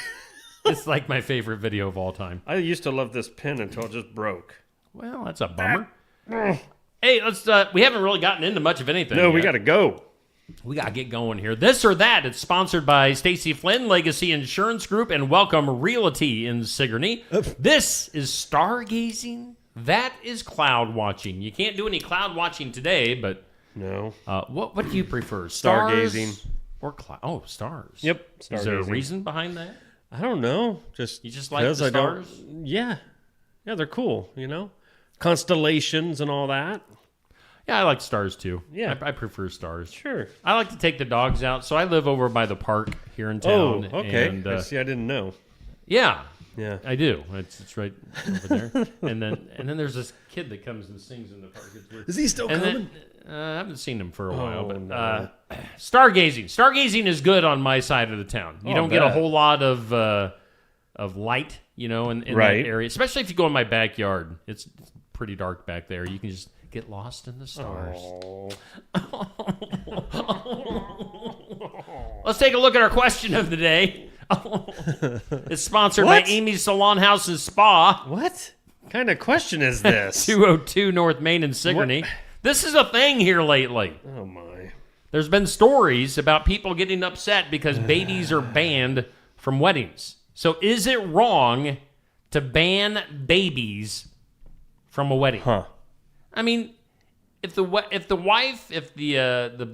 It's like my favorite video of all time. I used to love this pen until it just broke. Well, that's a bummer. Hey, let's. We haven't really gotten into much of anything. No, yet. we got to go. We got to get going here. This or That, it's sponsored by Stacy Flynn, Legacy Insurance Group, and Welcome Realty in Sigourney. This is stargazing. That is cloud watching. You can't do any cloud watching today, but... No. What do you prefer? Stars Stargazing. Or cloud? Oh, stars. Yep. Is there a Stargazing. reason behind that? I don't know. You just like the 'cause I don't- stars? Yeah. Yeah, they're cool, you know? Constellations and all that. Yeah, I like stars too. Yeah. I prefer stars. Sure. I like to take the dogs out, so I live over by the park here in town. Oh, okay. And, I see, I didn't know. Yeah. Yeah. I do. It's right over there. and then there's this kid that comes and sings in the park. It's weird. Is he still And coming? Then, I haven't seen him for a while, but no. stargazing. Stargazing is good on my side of the town. You Oh, don't I get a bet. whole lot of light, you know, in Right. that area. Especially if you go in my backyard. It's pretty dark back there. You can just get lost in the stars. Let's take a look at our question of the day. It's sponsored by What? Amy's Salon House and Spa. What kind of question is this? 202 North Main in Sigourney. This is a thing here lately. Oh, my. There's been stories about people getting upset because babies are banned from weddings. So is it wrong to ban babies from a wedding? Huh. I mean, if the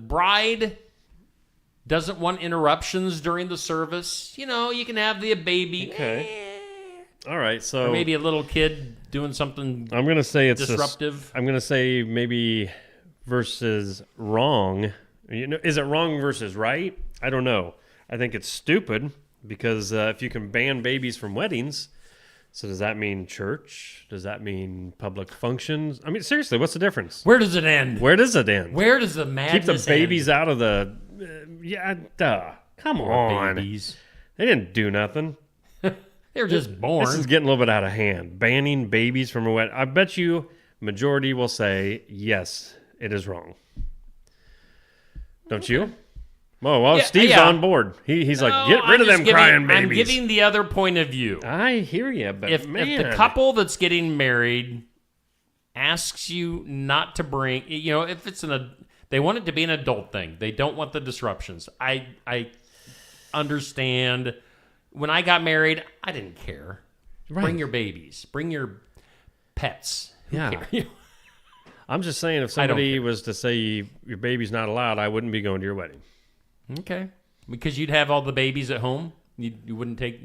bride doesn't want interruptions during the service, you know, you can have the baby. Okay. All right, so... Or maybe a little kid doing something I'm going to say it's disruptive. I'm going to say maybe versus wrong. You know, is it wrong versus right? I don't know. I think it's stupid because if you can ban babies from weddings, so does that mean church? Does that mean public functions? I mean, seriously, what's the difference? Where does it end? Where does it end? Where does the madness Keep the babies end? out of the... yeah, duh. Come Poor on. babies. They didn't do nothing. They're just born. This is getting a little bit out of hand. Banning babies from a wedding. I bet you majority will say, yes, it is wrong. Don't you? Well, Yeah, Steve's yeah. on board. He's like, No, get rid I'm of them just crying giving- I'm babies. giving the other point of view. I hear you, but If man. the couple that's getting married asks you not to bring, you know, if it's they want it to be an adult thing. They don't want the disruptions. I understand. When I got married, I didn't care. Right. Bring your babies. Bring your pets. Who Yeah. cares? I'm just saying, if I don't somebody care. was to say your baby's not allowed, I wouldn't be going to your wedding. Okay. Because you'd have all the babies at home. You wouldn't take...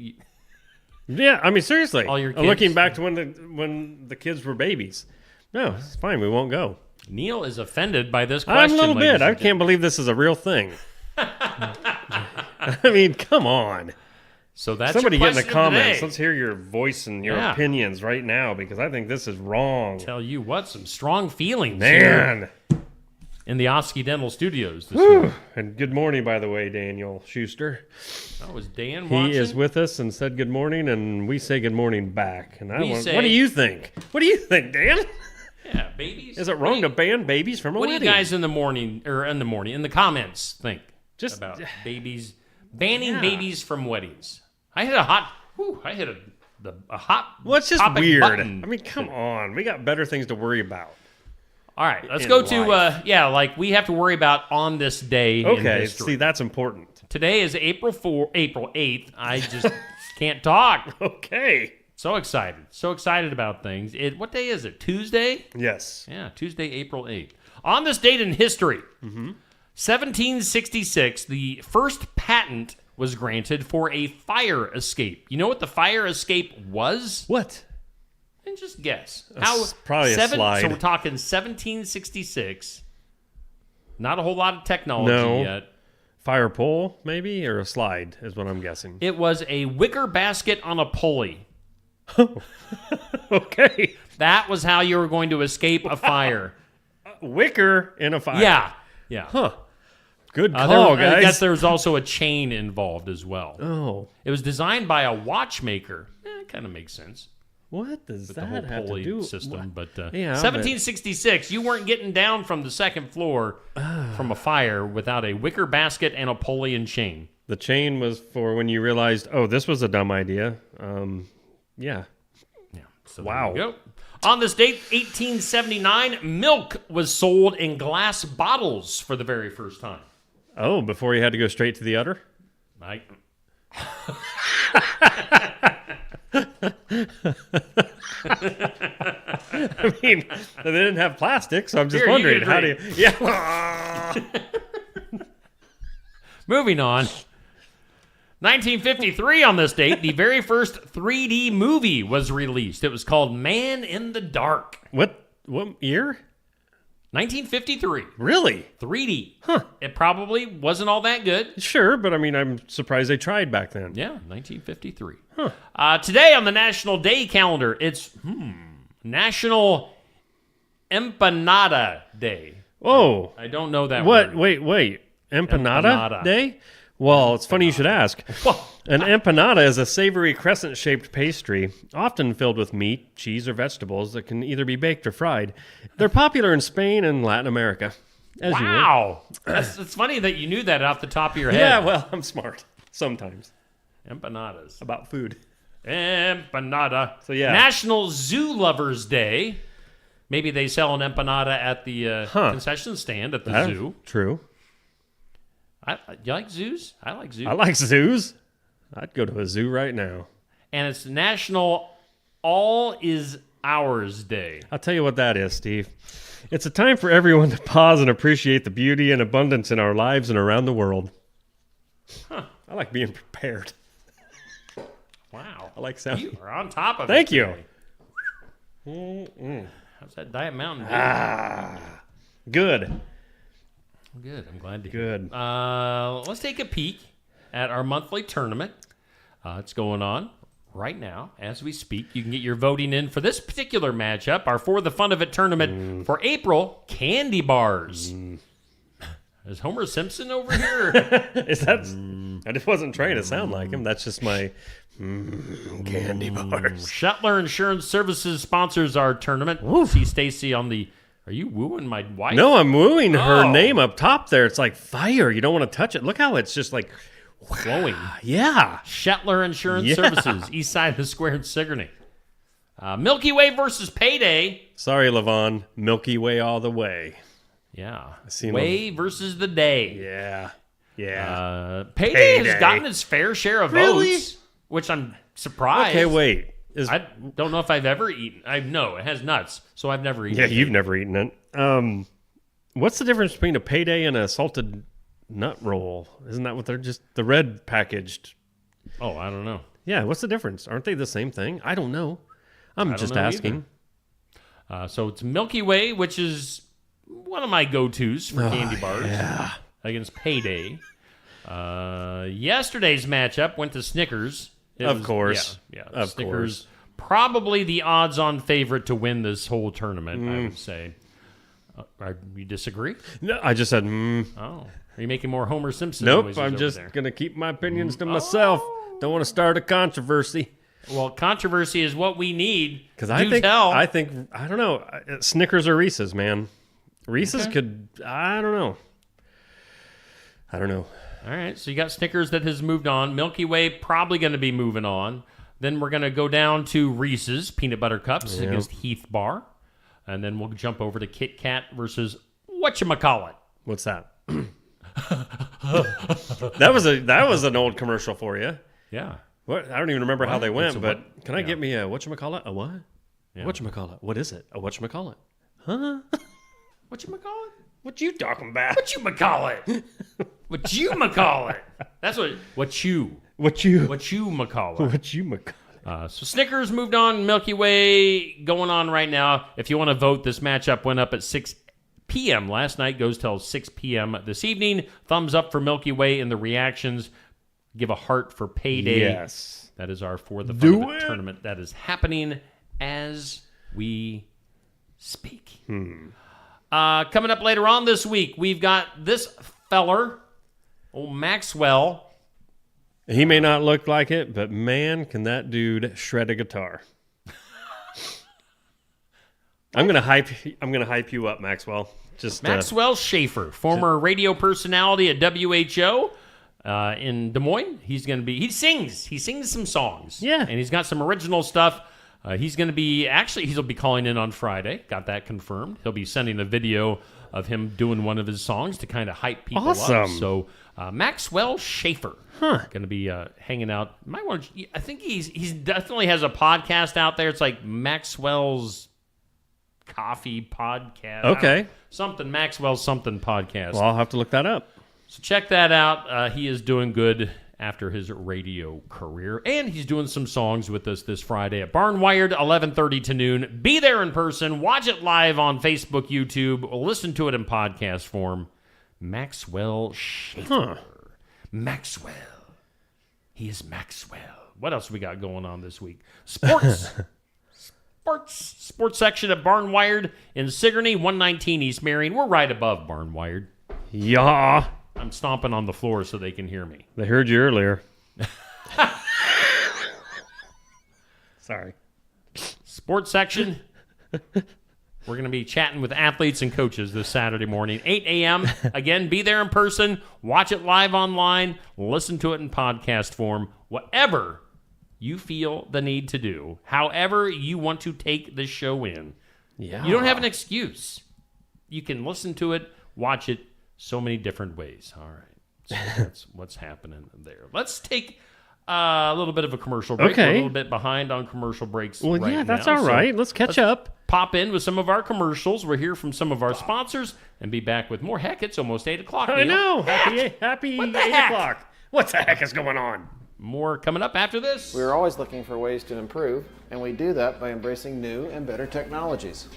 Yeah, I mean, seriously. All your kids? Looking back to when the kids were babies. No, it's fine. We won't go. Neil is offended by this I'm question. a little ladies bit. and I can't believe this is a real thing. I mean, come on. So that's Somebody your get in the question of the comments. day. Let's hear your voice and your Yeah. opinions right now because I think this is wrong. Tell you what, some strong feelings Man. here in the Osky Dental Studios this Whew. week. And good morning, by the way, Daniel Schuster. Oh, is Dan watching? He is with us and said good morning, and we say good morning back. And We what say- do you think? What do you think, Dan? Yeah, babies. Is it wrong to ban babies from a What do wedding? you guys in the comments think Just about babies banning Yeah. babies from weddings? I hit a hot Well, it's just topic weird. button. I mean, come on. We got better things to worry about. All right, let's in go to life. like we have to worry about on this day in Okay, history. see, that's important. Today is April 8th. I just can't talk. Okay. So excited about things. What day is it? Tuesday? Yes. Yeah, Tuesday, April 8th. On this date in history, Mm-hmm. 1766, the first patent was granted for a fire escape. You know what the fire escape was? What? And just guess. Probably a slide. So we're talking 1766. Not a whole lot of technology No. yet. Fire pole, maybe, or a slide is what I'm guessing. It was a wicker basket on a pulley. Okay. That was how you were going to escape a fire. Wicker in a fire. Yeah. Huh. Good call, I guys. guess there's also a chain involved as well. Oh. It was designed by a watchmaker. It kind of makes sense. What does With the that whole have to pulley do? system, but Yeah, 1766, you weren't getting down from the second floor from a fire without a wicker basket and a pulley and chain. The chain was for when you realized, oh, this was a dumb idea. Yeah. So wow. There you go. On this date, 1879, milk was sold in glass bottles for the very first time. Oh, before he had to go straight to the udder? I mean, they didn't have plastic, so I'm just Here, wondering you how do you... Yeah. Moving on. 1953 on this date, the very first 3D movie was released. It was called Man in the Dark. What year? 1953. Really? 3D. Huh. It probably wasn't all that good. Sure, but I mean, I'm surprised they tried back then. Yeah, 1953. Huh. Today on the National Day calendar, it's National Empanada Day. Oh. I don't know that What? word. Wait. Empanada Day? Well, it's funny you should ask. An empanada is a savory crescent-shaped pastry, often filled with meat, cheese, or vegetables that can either be baked or fried. They're popular in Spain and Latin America. Wow. It's funny that you knew that off the top of your head. Yeah, well, I'm smart. Sometimes. Empanadas. About food. Empanada. So, yeah. National Zoo Lovers Day. Maybe they sell an empanada at the concession stand at the zoo. True. You like zoos? I like zoos. I like zoos. I'd go to a zoo right now. And it's National All Is Ours Day. I'll tell you what that is, Steve. It's a time for everyone to pause and appreciate the beauty and abundance in our lives and around the world. I like being prepared. Wow. I like sound. You are on top of Thank it. you. How's that Diet Mountain Dew? Good. Good. I'm glad to hear. Good. Let's take a peek at our monthly tournament. It's going on right now as we speak. You can get your voting in for this particular matchup. Our For the Fun of It tournament for April, candy bars. Is Homer Simpson over here? Is that? I just wasn't trying to sound like him. That's just my candy bars. Shetler Insurance Services sponsors our tournament. See Stacy on the... Are you wooing my wife? No, I'm wooing her name up top there. It's like fire. You don't want to touch it. Look how it's just like flowing. Yeah. Shetler Insurance Services, east side of the square in Sigourney. Milky Way versus Payday. Sorry, Levon. Milky Way all the way. Yeah. Seen Way versus the day. Yeah. Yeah. Payday has gotten its fair share of votes, which I'm surprised. Okay, wait. I don't know if I've ever eaten. No, it has nuts, so I've never eaten. Yeah, it. you've never eaten it. What's the difference between a Payday and a salted nut roll? Isn't that what they're just the red packaged? Oh, I don't know. Yeah, what's the difference? Aren't they the same thing? I don't know. I'm just asking. So it's Milky Way, which is one of my go-tos for candy bars against Payday. Yesterday's matchup went to Snickers. Of course. Yeah. Of Snickers, course. probably the odds-on favorite to win this whole tournament, I would say. You disagree? No, I just said, Oh. Are you making more Homer Simpson Nope, noises I'm over just there? going to keep my opinions to myself. Don't want to start a controversy. Well, controversy is what we need. Because I don't know. Snickers or Reese's, man. Reese's could, I don't know. All right, so you got Snickers that has moved on. Milky Way probably going to be moving on. Then we're going to go down to Reese's Peanut Butter Cups against Heath Bar. And then we'll jump over to Kit Kat versus whatchamacallit. What's that? That was an old commercial for you. Yeah. What? I don't even remember how they went, but can I yeah. get me a whatchamacallit? A what? Yeah. Whatchamacallit? What is it? A whatchamacallit? Huh? Whatchamacallit? What you talking about? Whatchamacallit? Whatchamacallit? That's what you Whatchamacallit. So Snickers moved on. Milky Way going on right now. If you want to vote, this matchup went up at 6 p.m. last night. Goes till 6 p.m. this evening. Thumbs up for Milky Way in the reactions. Give a heart for Payday. Yes. That is our For the Fun of It tournament. That is happening as we speak. Coming up later on this week, we've got this feller, old Maxwell. He may not look like it, but man, can that dude shred a guitar. I'm gonna hype you up, Maxwell. Maxwell Schaefer, former radio personality at WHO in Des Moines. He sings some songs. Yeah. And he's got some original stuff. He's going to be, he'll be calling in on Friday. Got that confirmed. He'll be sending a video of him doing one of his songs to kind of hype people up. So Maxwell Schaefer going to be hanging out. I think he's definitely has a podcast out there. It's like Maxwell's Coffee Podcast. Okay. Maxwell's something podcast. Well, I'll have to look that up. So check that out. He is doing good after his radio career. And he's doing some songs with us this Friday at Barnwired, 11:30 to noon. Be there in person. Watch it live on Facebook, YouTube. Or listen to it in podcast form. Maxwell Schaefer. Maxwell. He is Maxwell. What else we got going on this week? Sports section at Barnwired in Sigourney, 119 East Marion. We're right above Barnwired. Yeah. I'm stomping on the floor so they can hear me. They heard you earlier. Sorry. Sports section. We're going to be chatting with athletes and coaches this Saturday morning, 8 a.m. Again, be there in person. Watch it live online. Listen to it in podcast form. Whatever you feel the need to do, however you want to take the show in. Yeah. You don't have an excuse. You can listen to it, watch it so many different ways. All right. So that's what's happening there. Let's take a little bit of a commercial break. Okay. We're a little bit behind on commercial breaks Well, right yeah, that's now. all right. Let's catch up. Pop in with some of our commercials. We'll hear from some of our sponsors and be back with more. Heck, it's almost 8 o'clock. I Neil. know. Happy 8 o'clock. What the heck is going on? More coming up after this. We're always looking for ways to improve, and we do that by embracing new and better technologies.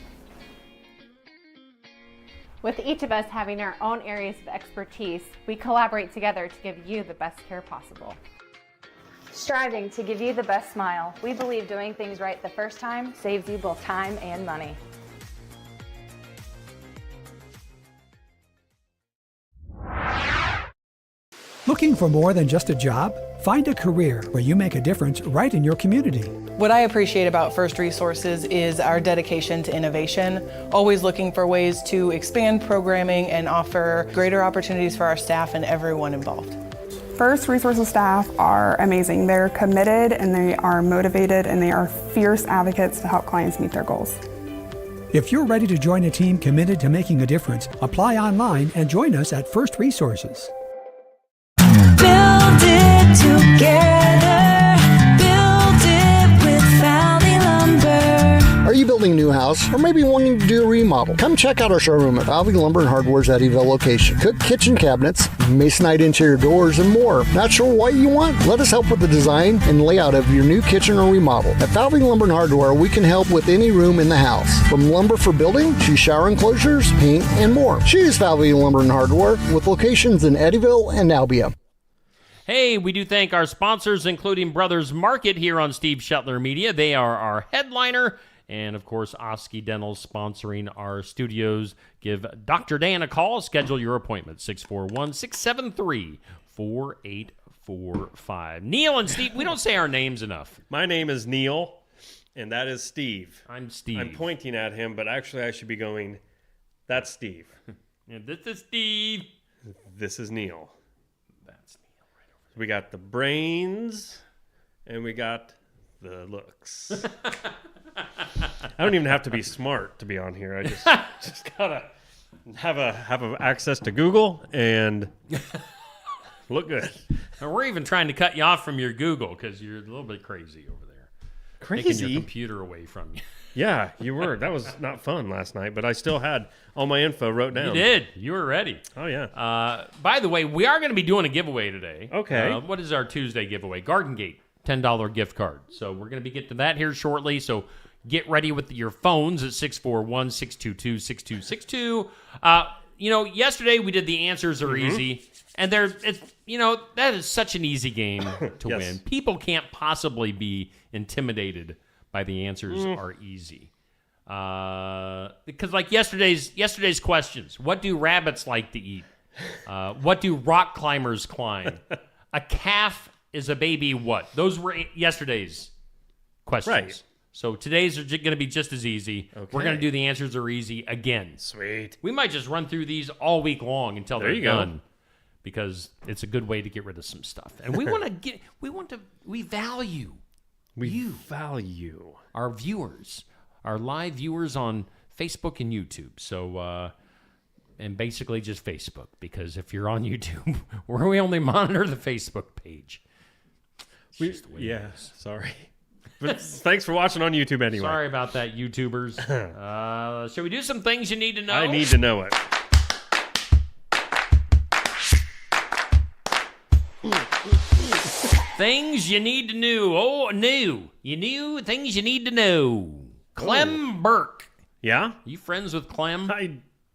With each of us having our own areas of expertise, we collaborate together to give you the best care possible. Striving to give you the best smile, we believe doing things right the first time saves you both time and money. Looking for more than just a job? Find a career where you make a difference right in your community. What I appreciate about First Resources is our dedication to innovation, always looking for ways to expand programming and offer greater opportunities for our staff and everyone involved. First Resources staff are amazing. They're committed and they are motivated and they are fierce advocates to help clients meet their goals. If you're ready to join a team committed to making a difference, apply online and join us at First Resources. Build it together. Build it with Valley Lumber. Are you building a new house or maybe wanting to do a remodel? Come check out our showroom at Valley Lumber and Hardware's Eddyville location. Cook kitchen cabinets, masonite interior doors, and more. Not sure what you want? Let us help with the design and layout of your new kitchen or remodel. At Valley Lumber and Hardware, we can help with any room in the house, from lumber for building to shower enclosures, paint, and more. Choose Valley Lumber and Hardware with locations in Eddyville and Albia. Hey, we do thank our sponsors, including Brothers Market here on Steve Shetler Media. They are our headliner. And, of course, Osky Dental sponsoring our studios. Give Dr. Dan a call. Schedule your appointment, 641-673-4845. Neil and Steve, we don't say our names enough. My name is Neil, and that is Steve. I'm Steve. I'm pointing at him, but actually I should be going, that's Steve. And this is Steve. This is Neil. That's Neil right over there. We got the brains, and we got the looks. I don't even have to be smart to be on here. I just gotta have access to Google and look good. And we're even trying to cut you off from your Google because you're a little bit crazy over there. Crazy? Taking your computer away from you. Yeah, you were. That was not fun last night, but I still had all my info wrote down. You did. You were ready. Oh, yeah. By the way, we are going to be doing a giveaway today. Okay. What is our Tuesday giveaway? Garden Gate, $10 gift card. So we're going to be getting to that here shortly. So get ready with your phones at 641-622-6262. Yesterday we did the answers are easy. And that is such an easy game to Yes. win. People can't possibly be intimidated by the answers are easy. Because like yesterday's questions, what do rabbits like to eat? What do rock climbers climb? A calf is a baby what? Those were yesterday's questions. Right. So today's are going to be just as easy. Okay. We're going to do the answers are easy again. Sweet. We might just run through these all week long until There they're you go. done. Because it's a good way to get rid of some stuff. And we value We value our viewers, our live viewers on Facebook and YouTube. So, and basically just Facebook, because if you're on YouTube, we only monitor the Facebook page. Sorry. But thanks for watching on YouTube anyway. Sorry about that, YouTubers. Shall we do some things you need to know? I need to know it. Things you need to know. Oh, new. You knew things you need to know. Clem Burke. Yeah? You friends with Clem? I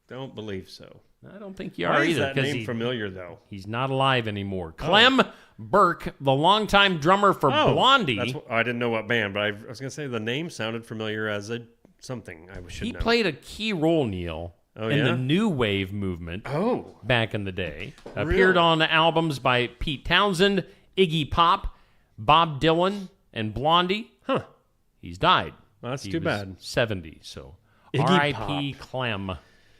don't believe so. I don't think you Why are is either. that name familiar, though? He's not alive anymore. Clem Burke, the longtime drummer for Blondie. I didn't know what band, but I was going to say the name sounded familiar as something I should know. He played a key role, Neil, in the New Wave movement back in the day. Appeared on albums by Pete Townsend, Iggy Pop, Bob Dylan, and Blondie. Huh. He's died. Well, that's He too was bad. 70, so Iggy R.I.P. Clem.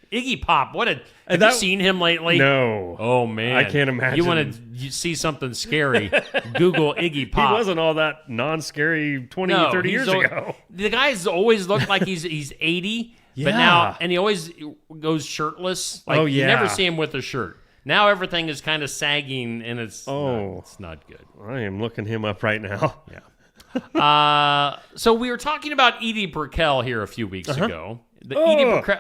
Iggy Pop, have you seen him lately? No. Oh, man. I can't imagine. You want to see something scary, Google Iggy Pop. He wasn't all that non-scary 30 years ago. The guy's always looked like he's 80, but now, and he always goes shirtless. Like, you never see him with a shirt. Now everything is kind of sagging, and it's not good. I am looking him up right now. Yeah. So we were talking about Edie Brickell here a few weeks ago. Edie Brickell.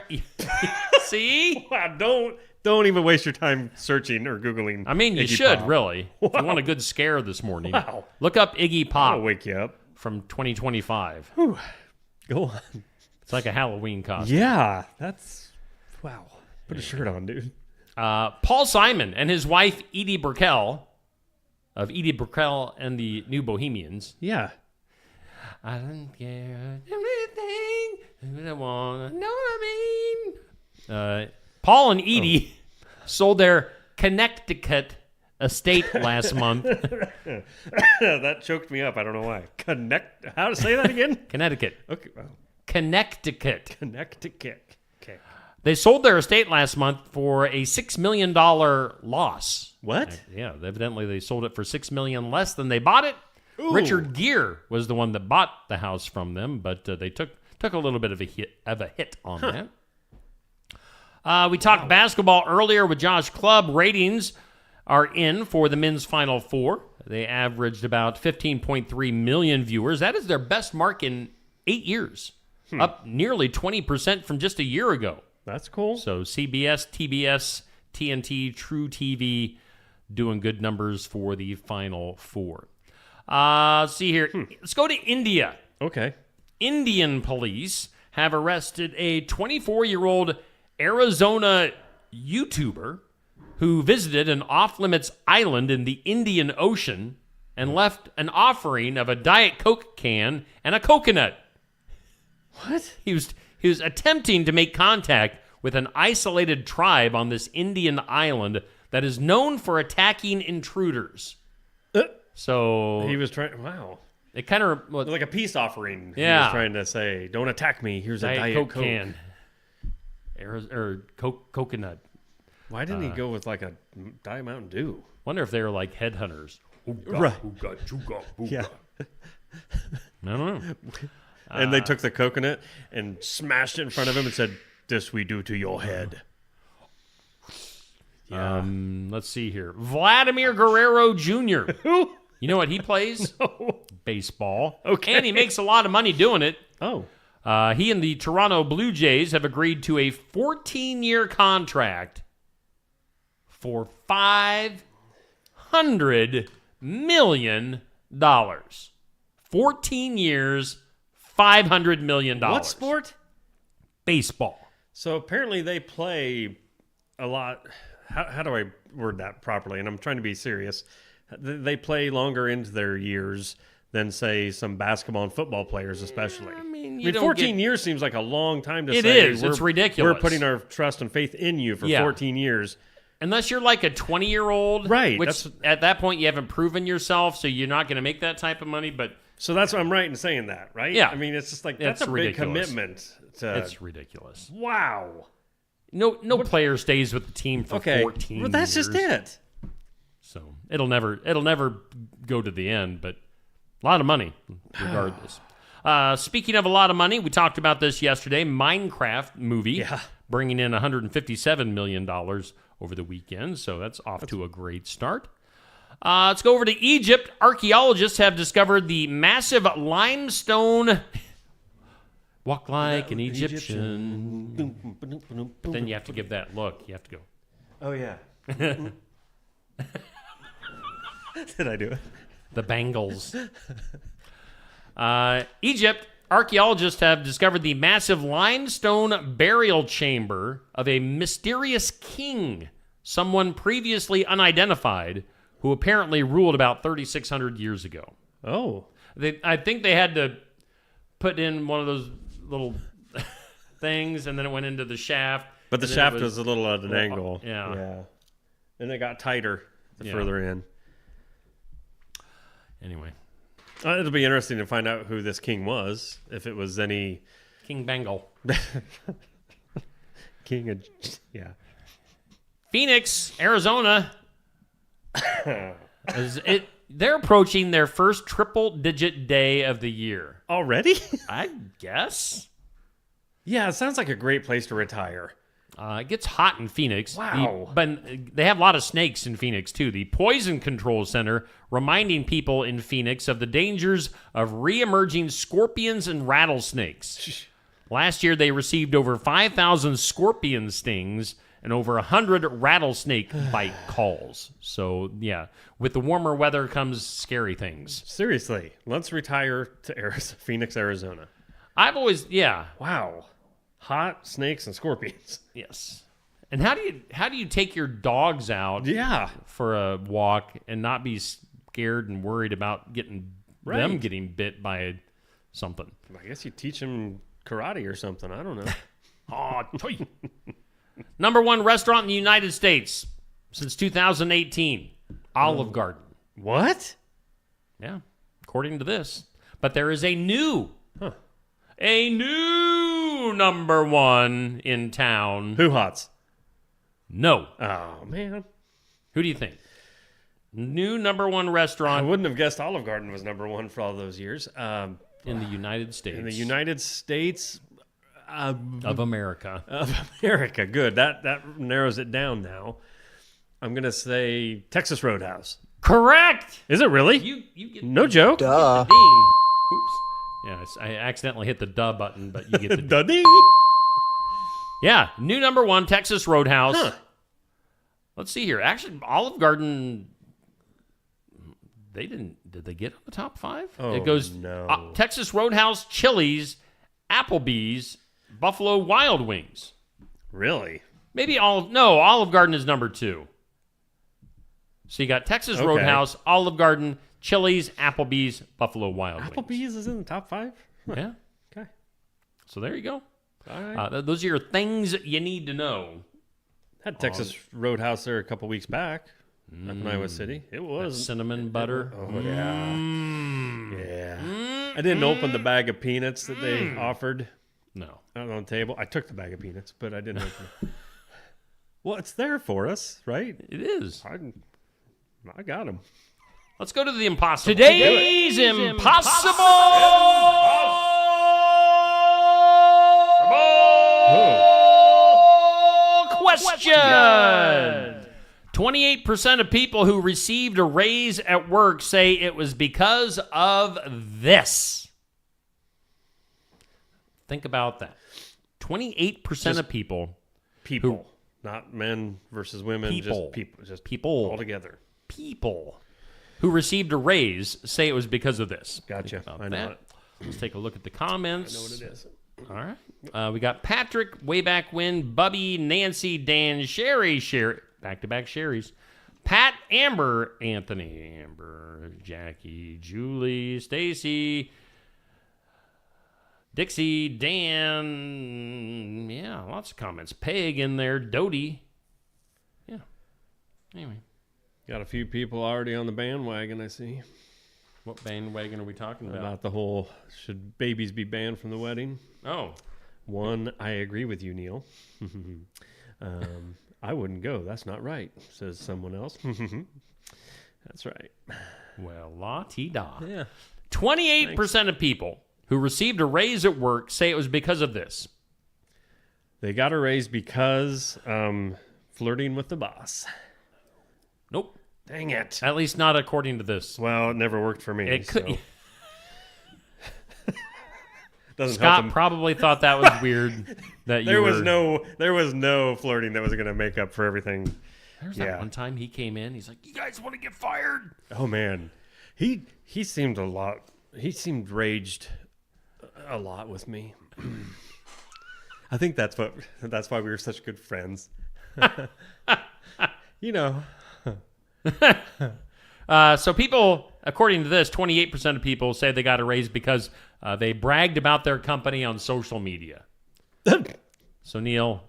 See? Wow, don't even waste your time searching or Googling. I mean, you Iggy should, Pop. really. If you want a good scare this morning. Wow. Look up Iggy Pop. I'll wake you up. From 2025. Whew. Go on. It's like a Halloween costume. Yeah, that's... Wow. Put a shirt on, dude. Paul Simon and his wife, Edie Brickell, of Edie Brickell and the New Bohemians. Yeah. I don't care everything. I want to know what I mean. Paul and Edie sold their Connecticut estate last month. That choked me up. I don't know why. How to say that again? Connecticut. Okay. Wow. Connecticut. Connecticut. Okay. They sold their estate last month for a $6 million loss. What? Yeah, evidently they sold it for $6 million less than they bought it. Ooh. Richard Gere was the one that bought the house from them, but they took a little bit of a hit on that. We talked basketball earlier with Josh Clubb. Ratings are in for the men's Final Four. They averaged about 15.3 million viewers. That is their best mark in 8 years, up nearly 20% from just a year ago. That's cool. So CBS, TBS, TNT, True TV doing good numbers for the Final Four. Let's see here. Let's go to India. Okay. Indian police have arrested a 24-year-old Arizona YouTuber who visited an off-limits island in the Indian Ocean and left an offering of a Diet Coke can and a coconut. What? He was attempting to make contact with an isolated tribe on this Indian island that is known for attacking intruders. So he was trying. Wow. It kind of like a peace offering. Yeah. He was trying to say, "Don't attack me. Here's a Diet Coke can, or coconut." Why didn't he go with like a Diet Mountain Dew? Wonder if they were like headhunters. Right. Yeah. I don't know. And they took the coconut and smashed it in front of him and said, "This we do to your head." Yeah. Let's see here. Vladimir Guerrero Jr. Who? You know what he plays? No. Baseball. Okay. And he makes a lot of money doing it. Oh. He and the Toronto Blue Jays have agreed to a 14-year contract for $500 million. 14 years, $500 million. What sport? Baseball. So apparently they play a lot. How do I word that properly? And I'm trying to be serious. They play longer into their years than, say, some basketball and football players, especially. I mean, 14 years seems like a long time to say. It is. It's ridiculous. We're putting our trust and faith in you for 14 years. Unless you're like a 20-year-old. Right. Which at that point you haven't proven yourself, so you're not going to make that type of money. But so that's what I'm right in saying that, right? Yeah. I mean, it's just like, that's a big commitment. It's ridiculous. Wow. No player stays with the team for 14 years. Well, that's just it. So it'll never go to the end, but A lot of money, regardless. Speaking of a lot of money, we talked about this yesterday. Minecraft movie bringing in $157 million over the weekend, so that's off to a great start. Let's go over to Egypt. Archaeologists have discovered the massive limestone... Walk like an Egyptian. But then you have to give that look. You have to go. Oh, yeah. Did I do it? The bangles. Egypt, archaeologists have discovered the massive limestone burial chamber of a mysterious king, someone previously unidentified, who apparently ruled about 3,600 years ago. Oh. I think they had to put in one of those little things, and then it went into the shaft. But the shaft was a little at an angle. Yeah. And it got tighter the further in. Anyway. It'll be interesting to find out who this king was, if it was any... King Bengal. Yeah. Phoenix, Arizona. They're approaching their first triple-digit day of the year. Already? I guess. Yeah, it sounds like a great place to retire. It gets hot in Phoenix. Wow. But they have a lot of snakes in Phoenix, too. The Poison Control Center reminding people in Phoenix of the dangers of re-emerging scorpions and rattlesnakes. Last year, they received over 5,000 scorpion stings and over 100 rattlesnake bite calls. So, yeah, with the warmer weather comes scary things. Seriously, let's retire to Phoenix, Arizona. I've always, Wow. Hot snakes and scorpions. Yes. And how do you take your dogs out for a walk and not be scared and worried about them getting bit by something? I guess you teach them karate or something. I don't know. Number one restaurant in the United States since 2018, Olive Garden. What? Yeah, according to this. But there is a new number one in town. Who Hots? No. Oh, man. Who do you think? New number one restaurant. I wouldn't have guessed Olive Garden was number one for all those years. In the United States. In the United States... of America. Of America. Good. That narrows it down now. I'm going to say Texas Roadhouse. Correct. Is it really? You get no joke. Duh. Ding. Oops. Yeah, I accidentally hit the duh button, but you get the duh ding. Yeah, new number one, Texas Roadhouse. Huh. Let's see here. Actually, Olive Garden, did they get on the top five? Oh, it goes no. Texas Roadhouse, Chili's, Applebee's, Buffalo Wild Wings. Really? Maybe Olive Garden is number two. So you got Texas Roadhouse, Olive Garden, Chili's, Applebee's, Buffalo Wild Wings. Applebee's is in the top five? Huh. Yeah. Okay. So there you go. All right. Those are your things you need to know. Had Texas Roadhouse there a couple weeks back up in Iowa City. It was. That cinnamon butter. Oh, yeah. Yeah. I didn't open the bag of peanuts that they offered. No. Out on the table. I took the bag of peanuts, but I didn't open it. Well, it's there for us, right? It is. I got them. Let's go to the impossible. Today's impossible question. 28% of people who received a raise at work say it was because of this. Think about that. 28% of people. People. Not men versus women. People. Just people. All together. People who received a raise say it was because of this. Gotcha. I know it. Let's take a look at the comments. I know what it is. All right. We got Patrick, way back when, Bubby, Nancy, Dan, Sherry, back-to-back Sherrys, Pat, Amber, Anthony, Amber, Jackie, Julie, Stacy, Dixie, Dan, yeah, lots of comments. Peg in there, Dodie. Yeah. Anyway. Got a few people already on the bandwagon, I see. What bandwagon are we talking about? About the whole, should babies be banned from the wedding? Oh. One, I agree with you, Neil. I wouldn't go. That's not right, says someone else. That's right. Well, la-ti-da. Yeah. 28% of people who received a raise at work say it was because of this. They got a raise because flirting with the boss. Nope. Dang it. At least not according to this. Well, it never worked for me. It could. So. Doesn't Scott help him. probably thought that was weird. That there was no flirting that was going to make up for everything. There's that one time he came in. He's like, "You guys want to get fired?" Oh man, he seemed a lot. He seemed raged a lot with me. I think that's why we were such good friends. You know. So people, according to this, 28% of people say they got a raise because they bragged about their company on social media. So Neil,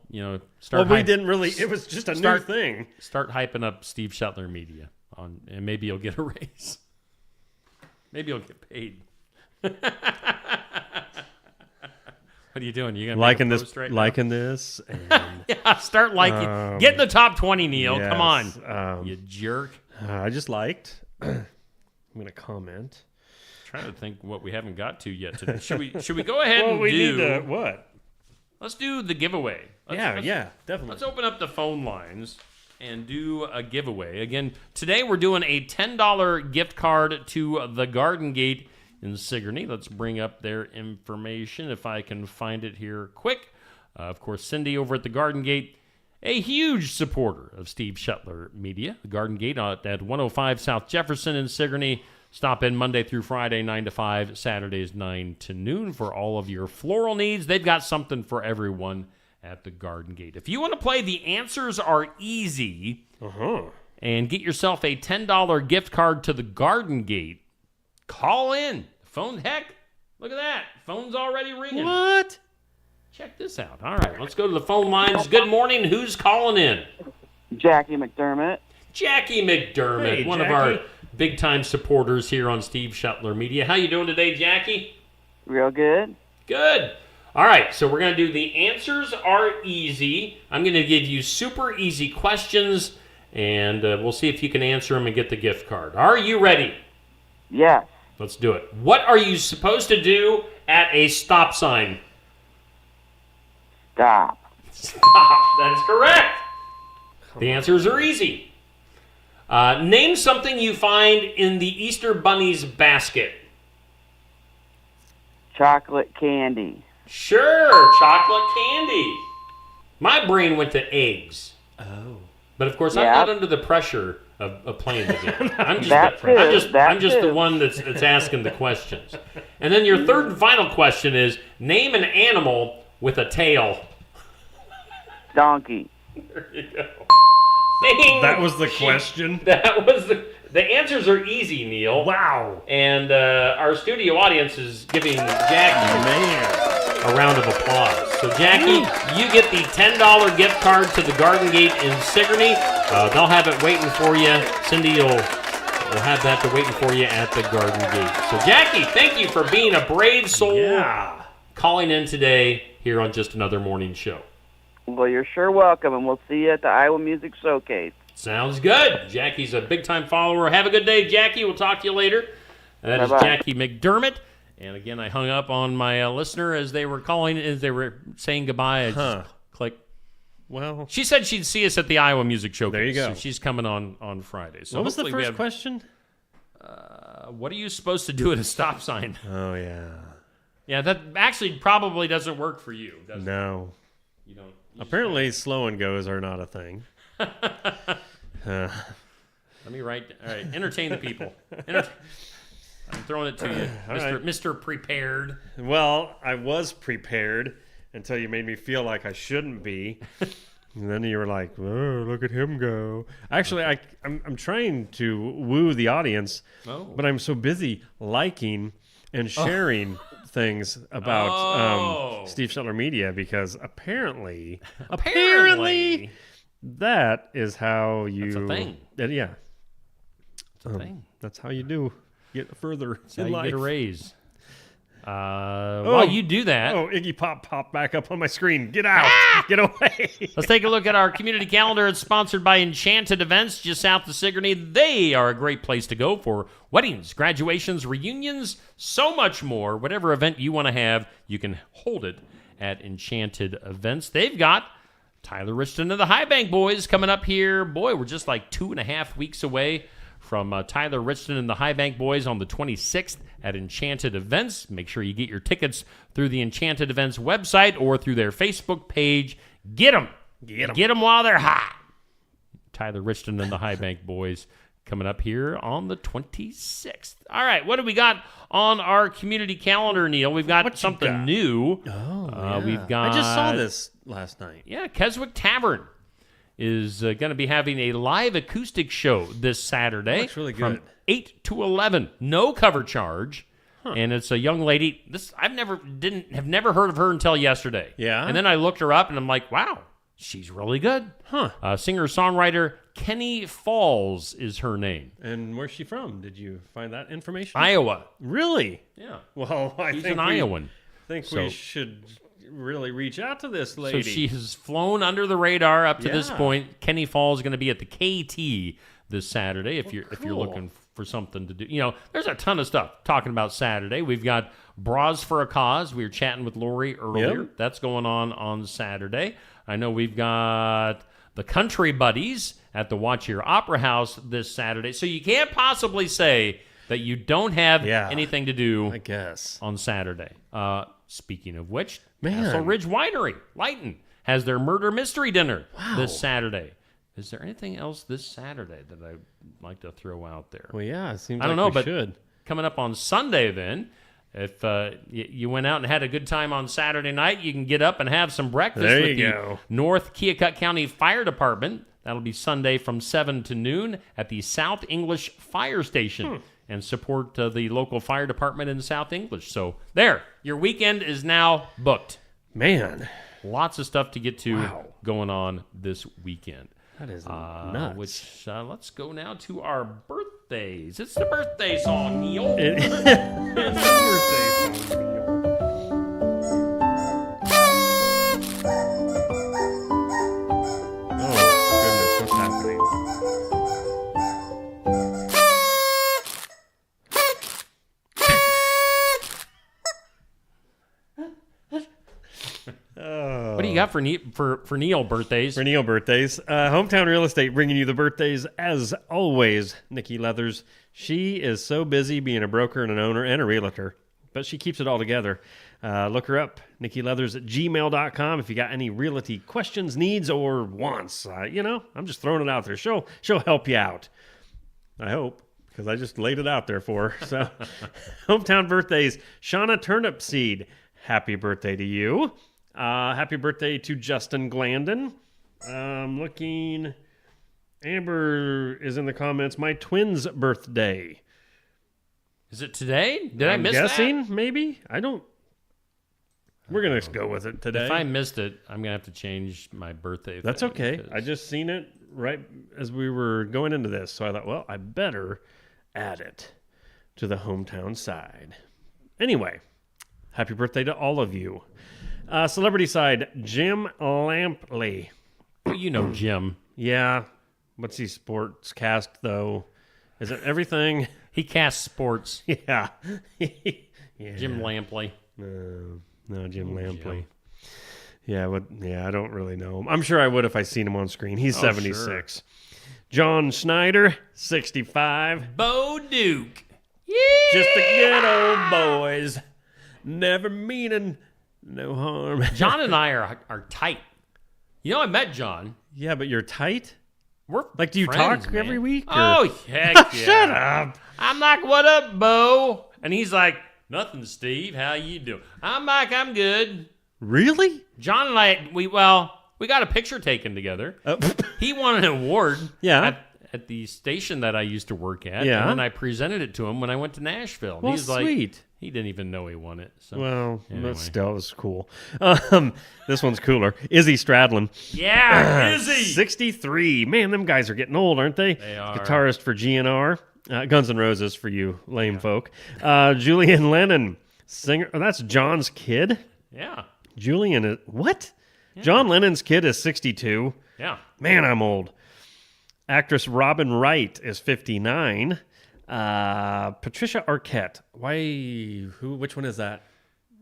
start. Well, we didn't really. It was just a new thing. Start hyping up Steve Shetler Media and maybe you'll get a raise. Maybe you'll get paid. What are you doing? You gonna liking make a this? post right now? Liking this? And, yeah, start liking. Get in the top 20, Neil. yes, Come on, you jerk. I just liked. I'm gonna comment. Trying to think what we haven't got to yet today. Should we go ahead and we do need to, what? Let's do the giveaway. Let's definitely. Let's open up the phone lines and do a giveaway. Again, today we're doing a $10 gift card to the Garden Gate in Sigourney. Let's bring up their information if I can find it here quick. Of course, Cindy over at the Garden Gate, a huge supporter of Steve Shetler Media. The Garden Gate at 105 South Jefferson in Sigourney. Stop in Monday through Friday, 9 to 5, Saturdays, 9 to noon for all of your floral needs. They've got something for everyone at the Garden Gate. If you want to play The Answers Are Easy and get yourself a $10 gift card to the Garden Gate, call in. Phone, heck, look at that. Phone's already ringing. What? Check this out. All right, let's go to the phone lines. Good morning. Who's calling in? Jackie McDermott. Jackie McDermott, Hey, one of Jackie. our big-time supporters here on Steve Shetler Media. How you doing today, Jackie? Real good. Good. All right, so we're going to do The Answers Are Easy. I'm going to give you super easy questions, and we'll see if you can answer them and get the gift card. Are you ready? Yes. Let's do it. What are you supposed to do at a stop sign? Stop. Stop. That's correct. The answers are easy. Name something you find in the Easter Bunny's basket. Chocolate candy. Sure, chocolate candy. My brain went to eggs. Oh. But of course, I'm Yeah. not under the pressure of playing the game. I'm just, That too, I'm just that the too. one that's asking the questions. And then your third and final question is, name an animal with a tail. Donkey. There you go. Ding. That was the question? That was the answers are easy, Neil. Wow. And our studio audience is giving Jackie a round of applause. So, Jackie, you get the $10 gift card to the Garden Gate in Sigourney. They'll have it waiting for you. Cindy will have that waiting for you at the Garden Gate. So, Jackie, thank you for being a brave soul calling in today here on Just Another Morning Show. Well, you're sure welcome, and we'll see you at the Iowa Music Showcase. Sounds good. Jackie's a big-time follower. Have a good day, Jackie. We'll talk to you later. That is Bye-bye. Jackie McDermott. And again, I hung up on my listener as they were calling, as they were saying goodbye. I just click. Well, she said she'd see us at the Iowa Music Showcase. There you go. So she's coming on Friday. So what was the hopefully we first have- question? What are you supposed to do at a stop sign? Oh, yeah. Yeah, that actually probably doesn't work for you, does it? No. You don't. Apparently, slow and goes are not a thing. Let me write. All right, entertain the people. I'm throwing it to you, All Mr. right. Mr. Prepared. Well, I was prepared until you made me feel like I shouldn't be. And then you were like, "Oh, look at him go." Actually, I'm trying to woo the audience, but I'm so busy liking and sharing things about Steve Shetler Media because apparently, that is how you. That's a thing. Yeah. It's a thing. That's how you do get further That's in how you life. get a raise. While you do that... Oh, Iggy Pop popped back up on my screen. Get out. Get away. Let's take a look at our community calendar. It's sponsored by Enchanted Events just south of Sigourney. They are a great place to go for weddings, graduations, reunions, so much more. Whatever event you want to have, you can hold it at Enchanted Events. They've got Tyler Richton and the High Bank Boys coming up here. Boy, we're just like 2.5 weeks away from Tyler Richton and the High Bank Boys on the 26th at Enchanted Events. Make sure you get your tickets through the Enchanted Events website or through their Facebook page. Get them. Get them while they're hot. Tyler Richton and the High Bank Boys coming up here on the 26th. All right, what do we got on our community calendar, Neil? We've got something new. Oh, yeah. We've got... I just saw this last night. Yeah, Keswick Tavern is going to be having a live acoustic show this Saturday. Looks really good. From 8 to 11. No cover charge. And it's a young lady. I've never heard of her until yesterday. Yeah. And then I looked her up and I'm like, wow, she's really good. Singer-songwriter Kenny Falls is her name. And where's she from? Did you find that information? Iowa. Really? Yeah. Well, She's an Iowan. We should really reach out to this lady. So she has flown under the radar up to this point. Kenny Falls is going to be at the KT this Saturday if you're looking for something to do. You know, there's a ton of stuff talking about Saturday. We've got Bras for a Cause. We were chatting with Lori earlier. Yep. That's going on Saturday. I know we've got the Country Buddies at the Watch Your Opera House this Saturday. So you can't possibly say that you don't have anything to do, I guess, on Saturday. Speaking of which, Man. Castle Ridge Winery, Lighton, has their murder mystery dinner this Saturday. Is there anything else this Saturday that I'd like to throw out there? Well, yeah, it seems I don't like know, we but should. Coming up on Sunday then, if you went out and had a good time on Saturday night, you can get up and have some breakfast There with you the go. North Keokuk County Fire Department. That'll be Sunday from 7 to noon at the South English Fire Station. And support the local fire department in South English. So there, your weekend is now booked. Man. Lots of stuff to get to going on this weekend. That is nuts. Which let's go now to our birthdays. It's the birthday song, Neil. It's the birthday song, Neil. Oh, goodness, what's happening? What do you got for Neil birthdays? For Neil birthdays. Hometown Real Estate bringing you the birthdays as always. Nikki Leathers. She is so busy being a broker and an owner and a realtor, but she keeps it all together. Look her up, Nikki Leathers at gmail.com if you got any realty questions, needs, or wants. I'm just throwing it out there. She'll help you out. I hope, because I just laid it out there for her. So, hometown birthdays. Shauna Turnipseed. Happy birthday to you. Happy birthday to Justin Glandon. Looking. Amber is in the comments. My twins' birthday. Is it today? Did I miss guessing, that? Maybe. I don't. We're going to go with it today. If I missed it, I'm going to have to change my birthday. That's okay. I just seen it right as we were going into this. So I thought, well, I better add it to the hometown side. Anyway, happy birthday to all of you. Celebrity side, Jim Lampley. Well, you know Jim. Yeah. What's he sports cast, though? Is it everything? He casts sports. Yeah. Jim Lampley. No, Jim Lampley. Jim. Yeah, I don't really know him. I'm sure I would if I seen him on screen. He's 76. Sure. John Schneider, 65. Bo Duke. Yeah. Just the good old boys. Never meaning no harm. John and I are tight. You know, I met John. Yeah, but you're tight? We're like, do you friends, talk man. every week? Or? Oh, heck yeah. Shut up. I'm like, what up, Bo? And he's like, nothing, Steve. How you doing? I'm like, I'm good. Really? John and I, we got a picture taken together. He won an award at the station that I used to work at. Yeah. And then I presented it to him when I went to Nashville. And Well, he's like, sweet. He didn't even know he won it. So, well, anyway. that still was cool. This one's cooler. Izzy Stradlin. Yeah, Izzy. 63. Man, them guys are getting old, aren't they? They are. Guitarist for GNR. Guns N' Roses for you lame folk. Julian Lennon, Singer. Oh, that's John's kid? Yeah. Julian is... What? Yeah. John Lennon's kid is 62. Yeah. Man, I'm old. Actress Robin Wright is 59. Patricia Arquette. Which one is that?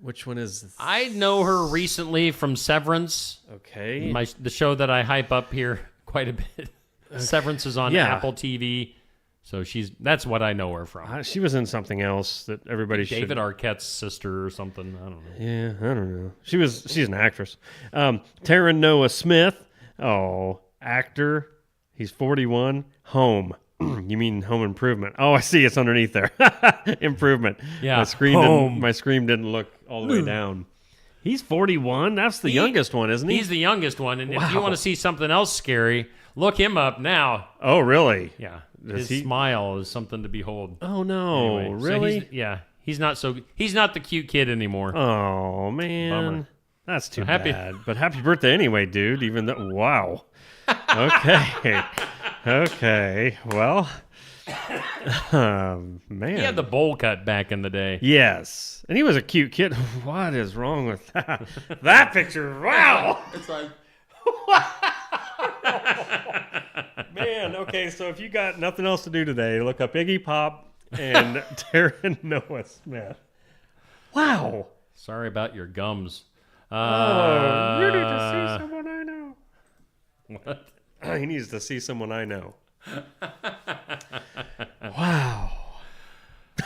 Which one is... I know her recently from Severance. Okay. The show that I hype up here quite a bit. Okay. Severance is on Apple TV. So that's what I know her from. She was in something else that everybody should... David Arquette's sister or something. I don't know. Yeah, I don't know. She's an actress. Taryn Noah Smith. Oh, actor. He's 41. Home. You mean Home Improvement? Oh, I see. It's underneath there. Improvement. Yeah. My screen didn't look all the way down. He's 41. That's the youngest one, isn't he? He's the youngest one. And if you want to see something else scary, look him up now. Oh, really? Yeah. His smile is something to behold. Oh no! Anyway, really? So he's not the cute kid anymore. Oh man, bummer. That's too bad. But happy birthday anyway, dude. Even though, wow. Okay, okay. Well, man, he had the bowl cut back in the day. Yes, and he was a cute kid. What is wrong with that? That picture, wow. It's like. Man, okay, so if you got nothing else to do today, look up Iggy Pop and Taryn Noah Smith. Wow. Sorry about your gums. You need to see someone I know. What? He needs to see someone I know. Wow.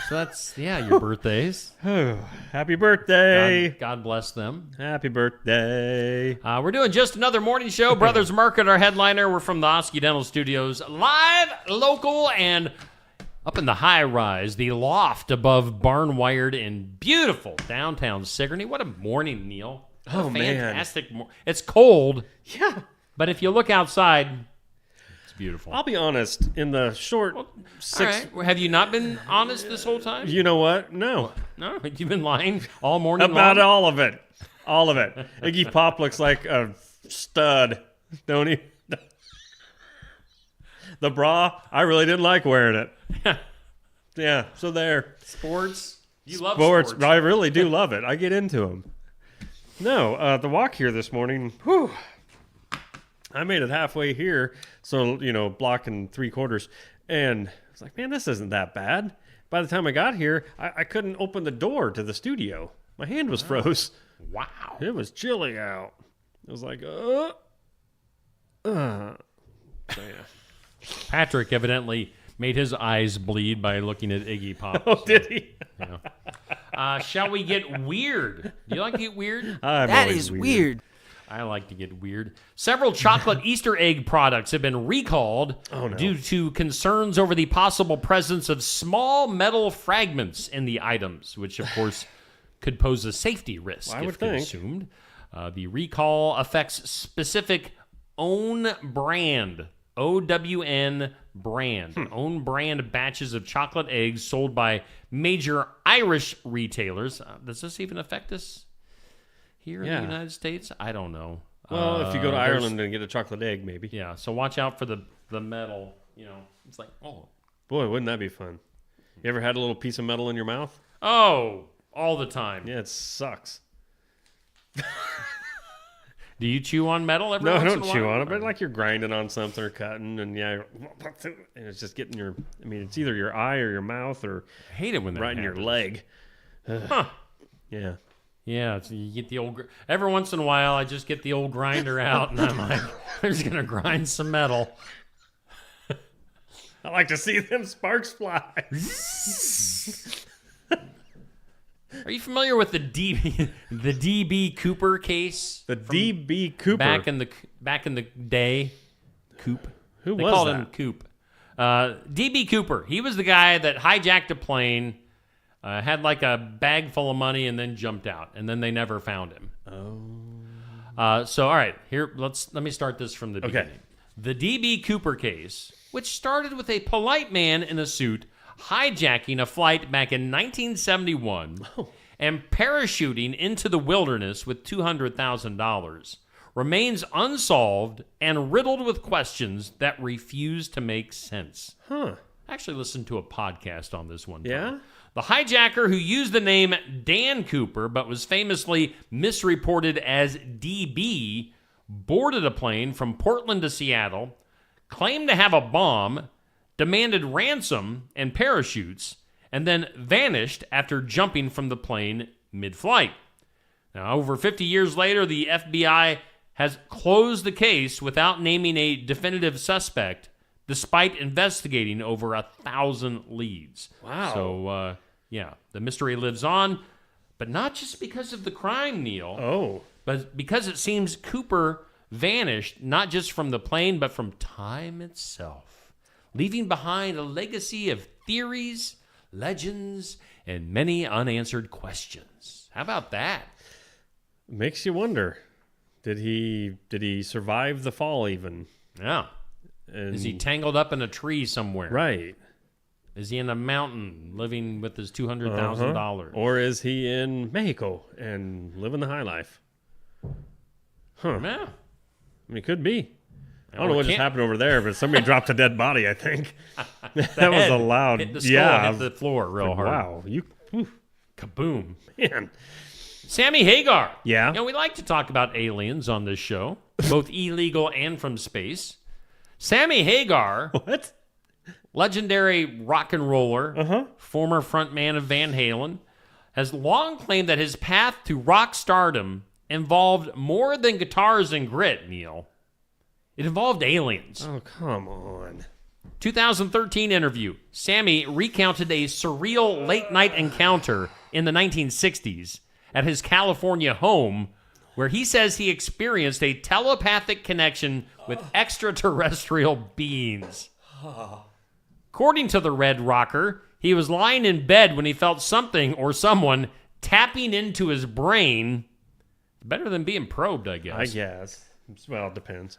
So that's, your birthdays. Happy birthday. God bless them. Happy birthday. We're doing just another morning show. Brothers Market, our headliner. We're from the Osky Dental Studios. Live, local, and up in the high rise, the loft above Barn-Wired in beautiful downtown Sigourney. What a morning, Neil. Oh, man. Fantastic. It's cold. Yeah. But if you look outside... beautiful. I'll be honest, in the short 6... All right. Have you not been honest this whole time? You know what? No. No? You've been lying all morning about long? all of it. All of it. Iggy Pop looks like a stud, don't he? The bra, I really didn't like wearing it. Yeah, so there. Sports? You love sports. I really do love it. I get into them. No, the walk here this morning, whew, I made it halfway here, so, block and 3/4. And I was like, man, this isn't that bad. By the time I got here, I couldn't open the door to the studio. My hand was froze. Wow. It was chilly out. It was like, So, yeah. Patrick evidently made his eyes bleed by looking at Iggy Pop. Oh, did he? Shall we get weird? Do you like to get weird? That is weird. I like to get weird. Several chocolate Easter egg products have been recalled due to concerns over the possible presence of small metal fragments in the items, which, of course, could pose a safety risk if consumed. The recall affects specific own brand, OWN brand, own brand batches of chocolate eggs sold by major Irish retailers. Does this even affect us? Here in the United States? I don't know. Well, if you go to Ireland and get a chocolate egg, maybe. Yeah, so watch out for the metal. It's like, oh. Boy, wouldn't that be fun? You ever had a little piece of metal in your mouth? Oh, all the time. Yeah, it sucks. Do you chew on metal every once in a while? No, I don't chew on it, but like you're grinding on something or cutting, and and it's just getting it's either your eye or your mouth or I hate it when that right happens. in your leg. Huh. Yeah. Yeah, so you get the old... Every once in a while, I just get the old grinder out, and I'm like, I'm just going to grind some metal. I like to see them sparks fly. Are you familiar with the DB Cooper case? The DB Cooper? Back in the day. Coop. Who they was called that? him Coop. DB Cooper. He was the guy that hijacked a plane... had like a bag full of money and then jumped out, and then they never found him. So, all right, here let me start this from the beginning. The DB Cooper case, which started with a polite man in a suit hijacking a flight back in 1971 and parachuting into the wilderness with $200,000, remains unsolved and riddled with questions that refuse to make sense. Huh. I actually listened to a podcast on this one time. Yeah? The hijacker, who used the name Dan Cooper but was famously misreported as DB, boarded a plane from Portland to Seattle, claimed to have a bomb, demanded ransom and parachutes, and then vanished after jumping from the plane mid-flight. Now, over 50 years later, the FBI has closed the case without naming a definitive suspect, despite investigating over 1,000 leads. Wow. So, the mystery lives on, but not just because of the crime, Neil. Oh. But because it seems Cooper vanished not just from the plane, but from time itself, leaving behind a legacy of theories, legends, and many unanswered questions. How about that? Makes you wonder. Did he survive the fall even? Yeah. And is he tangled up in a tree somewhere? Right. Is he in a mountain living with his $200,000? Or is he in Mexico and living the high life? Huh. Yeah. I mean, it could be. I don't know what just happened over there, but somebody dropped a dead body, I think. That was a loud... Hit the skull, hit the floor real hard. Wow. Kaboom. Man. Sammy Hagar. Yeah? We like to talk about aliens on this show, both illegal and from space. Sammy Hagar... What? Legendary rock and roller, former frontman of Van Halen, has long claimed that his path to rock stardom involved more than guitars and grit, Neil. It involved aliens. Oh, come on. 2013 interview. Sammy recounted a surreal late-night encounter in the 1960s at his California home where he says he experienced a telepathic connection with extraterrestrial beings. According to the Red Rocker, he was lying in bed when he felt something or someone tapping into his brain. Better than being probed, I guess. I guess. Well, it depends.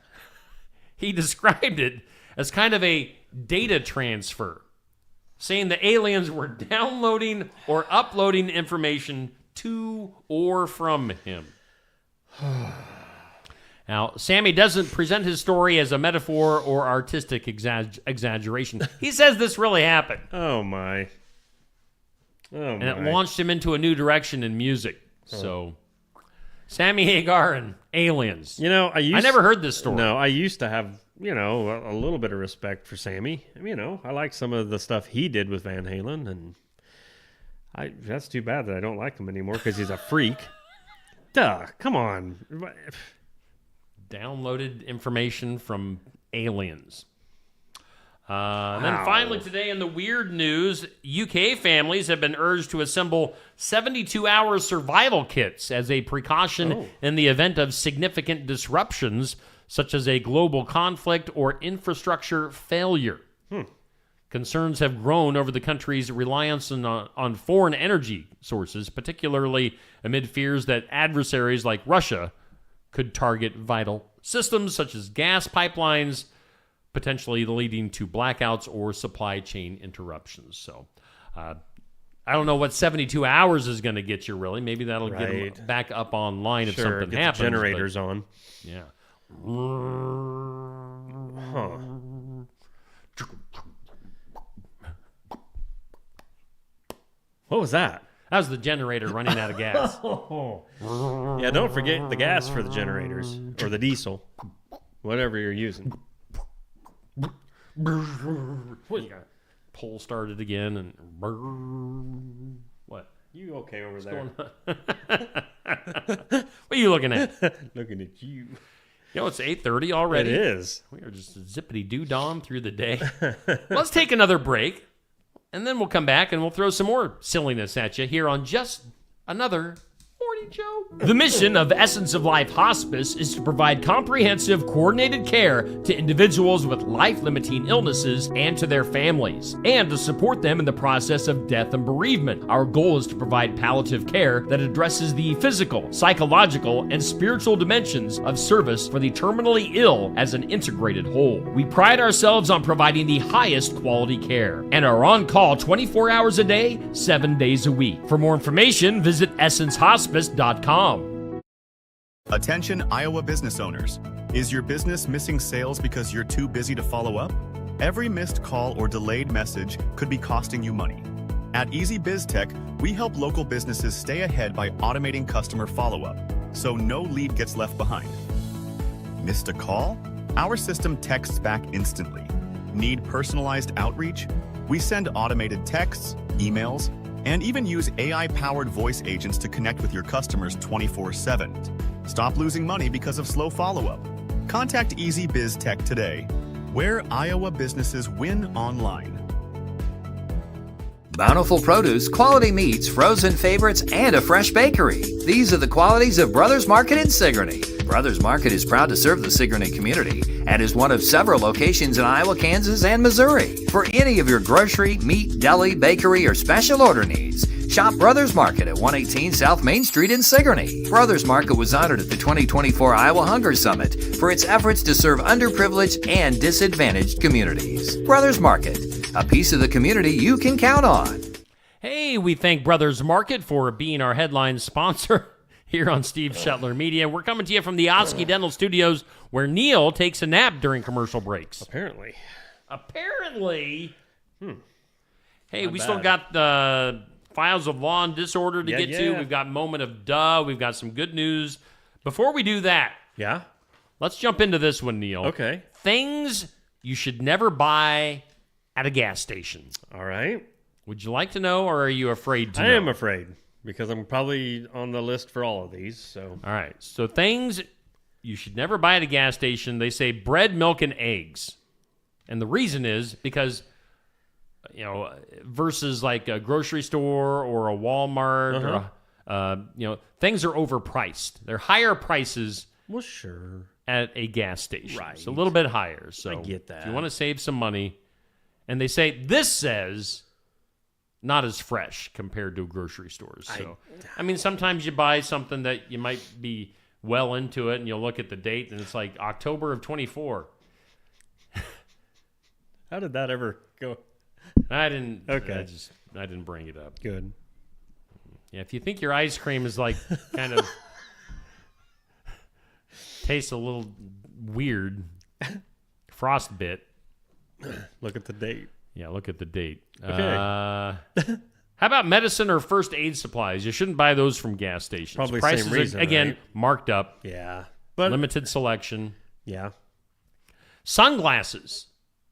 He described it as kind of a data transfer, saying the aliens were downloading or uploading information to or from him. Now, Sammy doesn't present his story as a metaphor or artistic exaggeration. He says this really happened. Oh, my. And it launched him into a new direction in music. So, Sammy Hagar and aliens. I never heard this story. No, I used to have, a little bit of respect for Sammy. I like some of the stuff he did with Van Halen, and that's too bad that I don't like him anymore because he's a freak. Duh, come on. Downloaded information from aliens. Then finally today in the weird news, UK families have been urged to assemble 72-hour survival kits as a precaution in the event of significant disruptions, such as a global conflict or infrastructure failure. Concerns have grown over the country's reliance on foreign energy sources, particularly amid fears that adversaries like Russia could target vital systems such as gas pipelines, potentially leading to blackouts or supply chain interruptions. So I don't know what 72 hours is going to get you, really. Maybe that'll get them back up online if something get happens. The generators on. Yeah. Huh. What was that? That was the generator running out of gas. Yeah, don't forget the gas for the generators, or the diesel, whatever you're using. Pole started again, and what? You okay over there? What are you looking at? Looking at you. It's 8:30 already. It is. We are just zippity-doo-dom through the day. Let's take another break, and then we'll come back and we'll throw some more silliness at you here on Just Another Morning Show. The mission of Essence of Life Hospice is to provide comprehensive, coordinated care to individuals with life-limiting illnesses and to their families, and to support them in the process of death and bereavement. Our goal is to provide palliative care that addresses the physical, psychological, and spiritual dimensions of service for the terminally ill as an integrated whole. We pride ourselves on providing the highest quality care and are on call 24 hours a day, 7 days a week. For more information, visit essencehospice.com. Attention Iowa business owners. Is your business missing sales because you're too busy to follow up? Every missed call or delayed message could be costing you money. At Easy Biz Tech, we help local businesses stay ahead by automating customer follow-up, so no lead gets left behind. Missed a call? Our system texts back instantly. Need personalized outreach? We send automated texts, emails, and even use AI-powered voice agents to connect with your customers 24/7. Stop losing money because of slow follow-up. Contact Easy Biz Tech today, where Iowa businesses win online. Bountiful produce, quality meats, frozen favorites, and a fresh bakery. These are the qualities of Brothers Market in Sigourney. Brothers Market is proud to serve the Sigourney community and is one of several locations in Iowa, Kansas, and Missouri. For any of your grocery, meat, deli, bakery, or special order needs, shop Brothers Market at 118 South Main Street in Sigourney. Brothers Market was honored at the 2024 Iowa Hunger Summit for its efforts to serve underprivileged and disadvantaged communities. Brothers Market, a piece of the community you can count on. Hey, we thank Brothers Market for being our headline sponsor here on Steve Shetler Media. We're coming to you from the Osky Dental Studios, where Neil takes a nap during commercial breaks. Apparently. Hey, Not we bad. still got the Files of Law and Disorder to get to. Yeah. We've got Moment of Duh. We've got some good news. Before we do that, let's jump into this one, Neil. Okay. Things you should never buy at a gas station. All right. Would you like to know, or are you afraid to I know? am afraid because I'm probably on the list for all of these. So, all right. So things you should never buy at a gas station. They say bread, milk, and eggs. And the reason is because, versus like a grocery store or a Walmart, or things are overpriced. They're higher prices. Well, sure. At a gas station. Right. It's a little bit higher. So I get that. If you want to save some money, and they say this says not as fresh compared to grocery stores. So, I mean, sometimes you buy something that you might be well into it, and you'll look at the date, and it's like October of 24. How did that ever go? I didn't. Okay. I didn't bring it up. Good. Yeah, if you think your ice cream is like kind of tastes a little weird, frostbit. Look at the date. Yeah, look at the date. Okay. How about medicine or first aid supplies? You shouldn't buy those from gas stations. Probably Prices same reason, are, again, right? marked up. Yeah. But limited selection. Yeah. Sunglasses.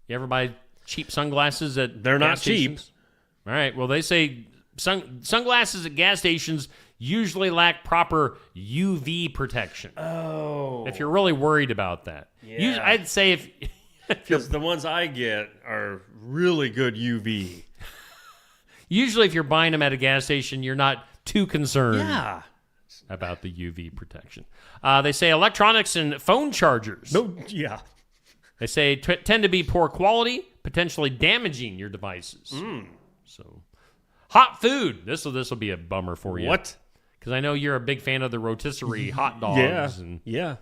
You ever buy cheap sunglasses at They're not gas stations? cheap. All right. Well, they say sunglasses at gas stations usually lack proper UV protection. Oh. If you're really worried about that. Yeah. I'd say if because the ones I get are really good UV. Usually if you're buying them at a gas station, you're not too concerned about the UV protection. They say electronics and phone chargers. Yeah. They say tend to be poor quality, potentially damaging your devices. So, hot food. This will be a bummer for you. What? Because I know you're a big fan of the rotisserie hot dogs. Yeah.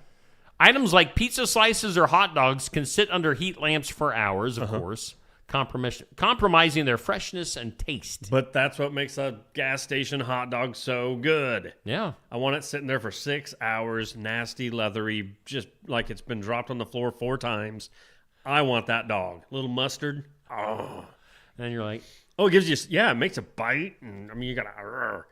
Items like pizza slices or hot dogs can sit under heat lamps for hours, of course, compromising their freshness and taste. But that's what makes a gas station hot dog so good. Yeah. I want it sitting there for 6 hours, nasty, leathery, just like it's been dropped on the floor 4 times. I want that dog. Little mustard. Oh. And then you're like... Oh, it gives you... Yeah, it makes a bite. And I mean, you got to...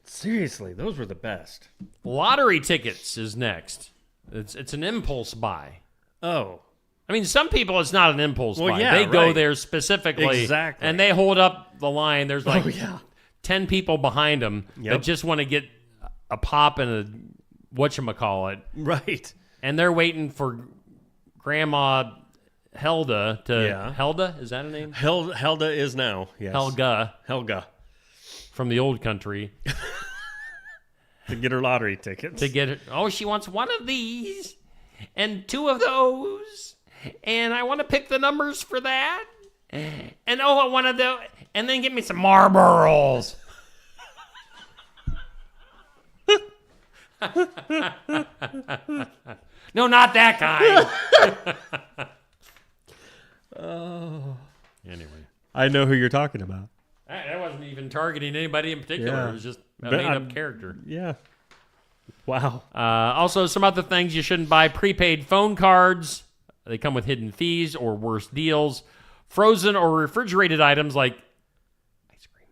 Seriously, those were the best. Lottery tickets is next. It's an impulse buy. Oh. I mean, some people, it's not an impulse buy. Yeah, they go right. there specifically. Exactly. And they hold up the line. There's like 10 people behind them that Yep. just want to get a pop and a whatchamacallit. Right. And they're waiting for Grandma Helda to... Yeah. Helda? Is that a name? Helda is now. Yes. Helga. From the old country. To get her lottery tickets. To get it. Oh, she wants one of these and 2 of those. And I want to pick the numbers for that. And I want to do. And then get me some Marlboros. No, not that kind. Oh. Anyway. I know who you're talking about. I wasn't even targeting anybody in particular. Yeah. It was just a But made-up character. Yeah. Wow. Also, some other things you shouldn't buy. Prepaid phone cards. They come with hidden fees or worse deals. Frozen or refrigerated items like ice cream.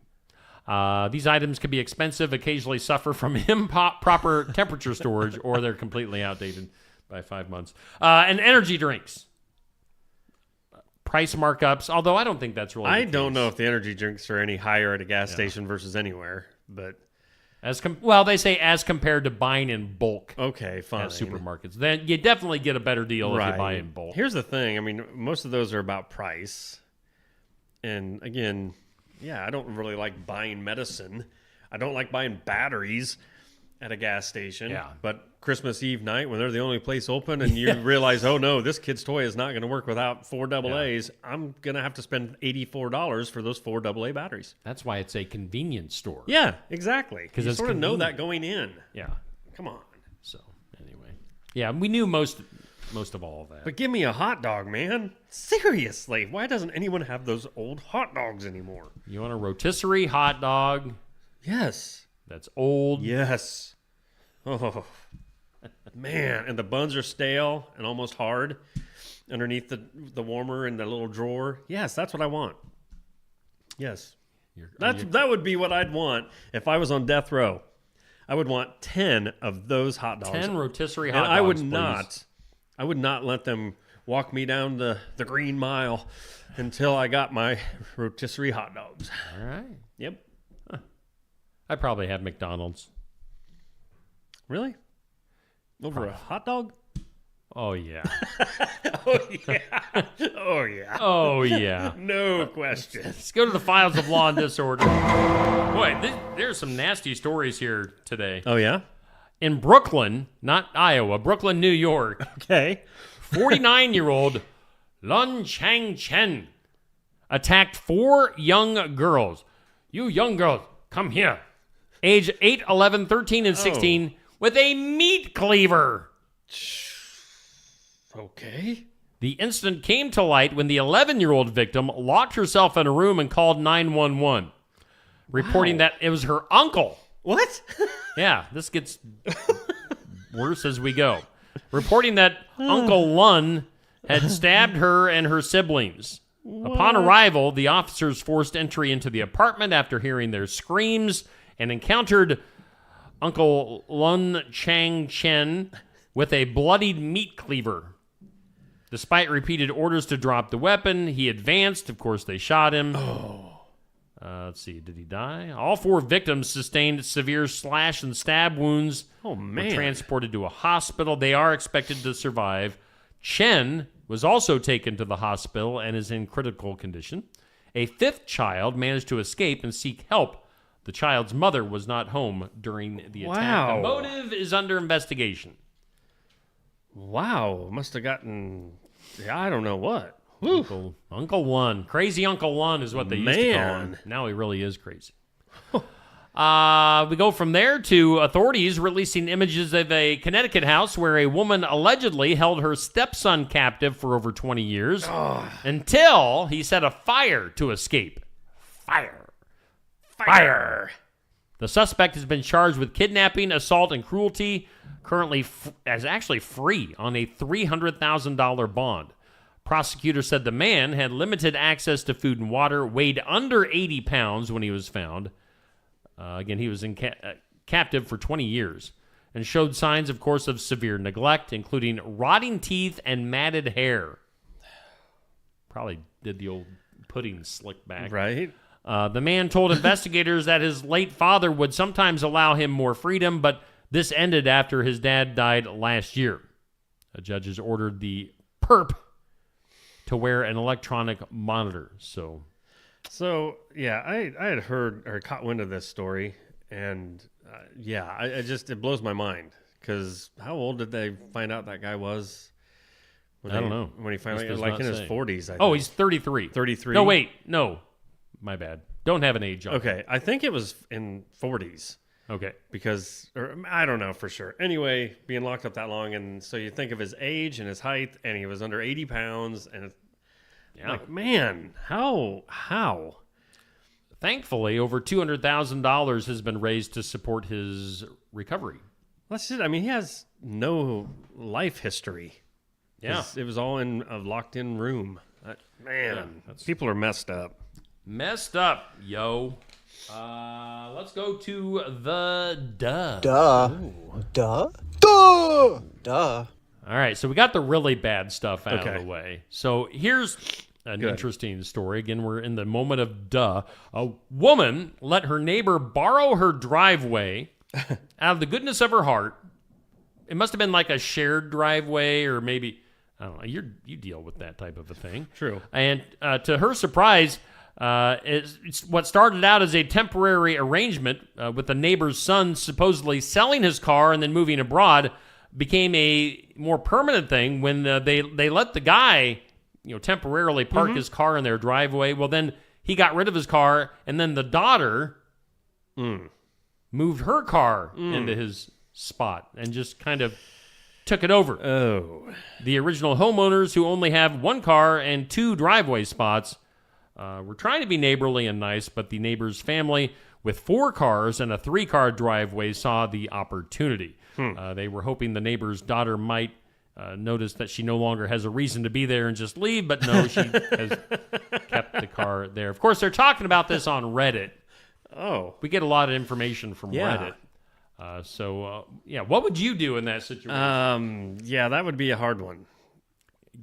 These items can be expensive, occasionally suffer from improper temperature storage, or they're completely outdated by 5 months. And energy drinks. Price markups, although I don't think that's really I don't know if the energy drinks are any higher at a gas station versus anywhere, but... they say as compared to buying in bulk. Okay, fine. At supermarkets. Then you definitely get a better deal if you buy in bulk. Here's the thing. I mean, most of those are about price. And again, I don't really like buying medicine. I don't like buying batteries at a gas station. Yeah. But Christmas Eve night, when they're the only place open and you realize, oh no, this kid's toy is not going to work without 4 AA's, I'm going to have to spend $84 for those 4 AA batteries. That's why it's a convenience store. Yeah, exactly. Because you it's sort of know convenient. that going in. Yeah. Come on. So, anyway. Yeah, we knew most of all of that. But give me a hot dog, man. Seriously, why doesn't anyone have those old hot dogs anymore? You want a rotisserie hot dog? Yes. That's old. Yes. Oh, man. And the buns are stale and almost hard underneath the warmer in the little drawer. Yes, that's what I want. Yes. That would be what I'd want if I was on death row. I would want 10 of those hot dogs. 10 rotisserie hot dogs, I would please. I would not let them walk me down the Green Mile until I got my rotisserie hot dogs. All right. Yep. Huh. I probably have McDonald's. Really? Over a hot dog? Oh, yeah. Oh, yeah. Oh, yeah. Oh, yeah. No question. Let's go to the files of law and disorder. Boy, there's some nasty stories here today. Oh, yeah? In Brooklyn, not Iowa, Brooklyn, New York. Okay. 49-year-old Lun Chang Chen attacked 4 young girls. You young girls, come here. Age 8, 11, 13, and 16 with a meat cleaver. Okay. The incident came to light when the 11-year-old victim locked herself in a room and called 911, reporting that it was her uncle. What? Yeah, this gets worse as we go. Reporting that Uncle Lun had stabbed her and her siblings. What? Upon arrival, the officers forced entry into the apartment after hearing their screams and encountered Uncle Lun Chang Chen with a bloodied meat cleaver. Despite repeated orders to drop the weapon, he advanced. Of course, they shot him. Let's see. Did he die? All 4 victims sustained severe slash and stab wounds. Oh, man. Were transported to a hospital. They are expected to survive. Chen was also taken to the hospital and is in critical condition. A 5th child managed to escape and seek help. The child's mother was not home during the attack. Wow. The motive is under investigation. Wow. Must have gotten, I don't know what. Uncle Lun. Crazy Uncle Lun is what they used to call him. Now he really is crazy. We go from there to authorities releasing images of a Connecticut house where a woman allegedly held her stepson captive for over 20 years until he set a fire to escape. Fire. The suspect has been charged with kidnapping, assault, and cruelty, currently as actually free on a $300,000 bond. Prosecutors said the man had limited access to food and water, weighed under 80 pounds when he was found. Again, he was in captive for 20 years and showed signs, of course, of severe neglect, including rotting teeth and matted hair. Probably did the old pudding slick back. Right. The man told investigators that his late father would sometimes allow him more freedom, but this ended after his dad died last year. Judges ordered the perp to wear an electronic monitor. So yeah, I had heard or caught wind of this story, and it blows my mind because how old did they find out that guy was? I don't know. When he finally, like in his 40s, I think. Oh, he's 33. 33? No, wait. No. My bad. Don't have an age on Okay, I think it was in 40s. Okay. Or I don't know for sure. Anyway, being locked up that long, and so you think of his age and his height, and he was under 80 pounds, and like, man, how? Thankfully, over $200,000 has been raised to support his recovery. That's just, I mean, he has no life history. Yeah. It was all in a locked-in room. Man, people are messed up. Messed up, yo. Let's go to the duh. Duh. All right, so we got the really bad stuff out Okay. of the way. So here's an interesting story. Again, we're in the moment of duh. A woman let her neighbor borrow her driveway out of the goodness of her heart. It must have been like a shared driveway, or maybe, I don't know, you deal with that type of a thing. True. And to her surprise, it's what started out as a temporary arrangement with the neighbor's son supposedly selling his car and then moving abroad became a more permanent thing when they let the guy, temporarily park his car in their driveway. Well, then he got rid of his car, and then the daughter moved her car into his spot and just kind of took it over. Oh. The original homeowners, who only have one car and 2 driveway spots, were trying to be neighborly and nice, but the neighbor's family with 4 cars and a 3-car driveway saw the opportunity. They were hoping the neighbor's daughter might notice that she no longer has a reason to be there and just leave, but no, she has kept the car there. Of course, they're talking about this on Reddit. Oh. We get a lot of information from Reddit. What would you do in that situation? Yeah, that would be a hard one.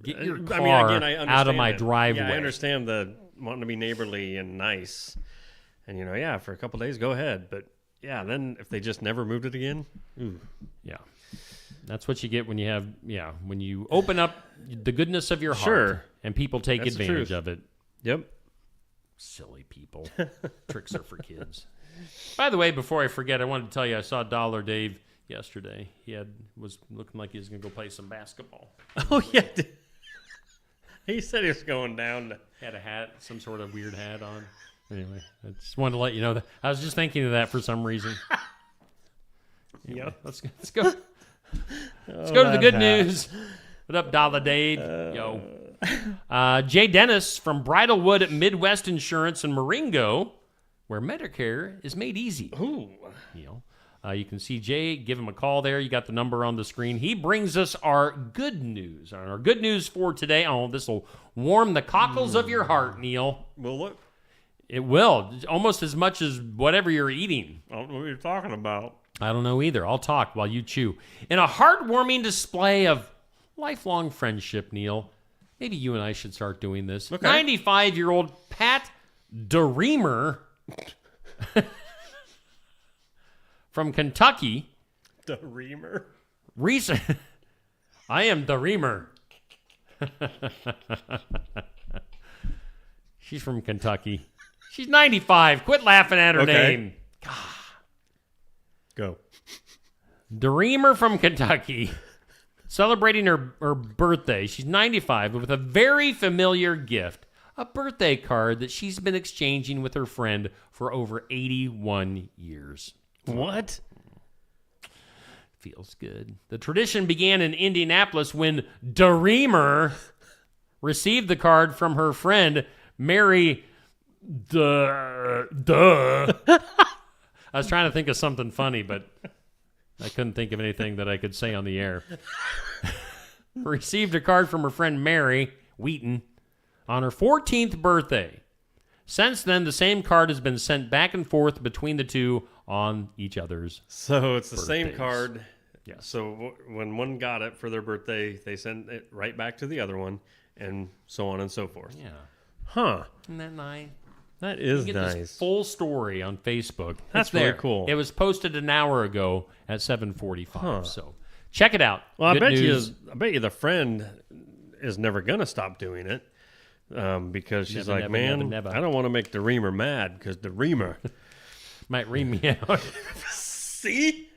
Get your car I understand out of my it. driveway. Yeah, I understand the wanting to be neighborly and nice. And, for a couple days, go ahead. But, yeah, then if they just never moved it again, yeah. That's what you get when when you open up the goodness of your heart and people take That's the advantage truth. of it. Yep. Silly people. Tricks are for kids. By the way, before I forget, I wanted to tell you I saw Dollar Dave yesterday. He was looking like he was going to go play some basketball. Oh, yeah. He said he was going down. Had a hat, some sort of weird hat on. Anyway, I just wanted to let you know that. I was just thinking of that for some reason. Anyway, let's go. Let's go to the good news. What up, Dollar Dave? Yo. Jay Dennis from Bridalwood Midwest Insurance in Marengo, where Medicare is made easy. Ooh. You can see Jay. Give him a call there. You got the number on the screen. He brings us our good news. Our good news for today. Oh, this will warm the cockles of your heart, Neil. Will it? It will. Almost as much as whatever you're eating. I don't know what you're talking about. I don't know either. I'll talk while you chew. In a heartwarming display of lifelong friendship, Neil, maybe you and I should start doing this. Okay. 95-year-old Pat DeReamer from Kentucky. DeReamer? I am DeReamer. She's from Kentucky. She's 95. Quit laughing at her name. Go. DeReamer from Kentucky, celebrating her birthday. She's 95 with a very familiar gift, a birthday card that she's been exchanging with her friend for over 81 years. What? Feels good. The tradition began in Indianapolis when DeReamer received the card from her friend, Mary I was trying to think of something funny, but I couldn't think of anything that I could say on the air. Received a card from her friend Mary Wheaton on her 14th birthday. Since then, the same card has been sent back and forth between the two on each other's So it's the birthdays. same card. Yeah. So when one got it for their birthday, they sent it right back to the other one, and so on and so forth. Yeah. Huh. Isn't that nice? That is You get nice. this full story on Facebook. That's It's there. really cool. It was posted an hour ago at 7:45. Huh. So check it out. Well, Good I news. bet you the friend is never gonna stop doing it because she's Never, like, never, man, never, never." I don't want to make the Reamer mad because the Reamer might ream me out. See.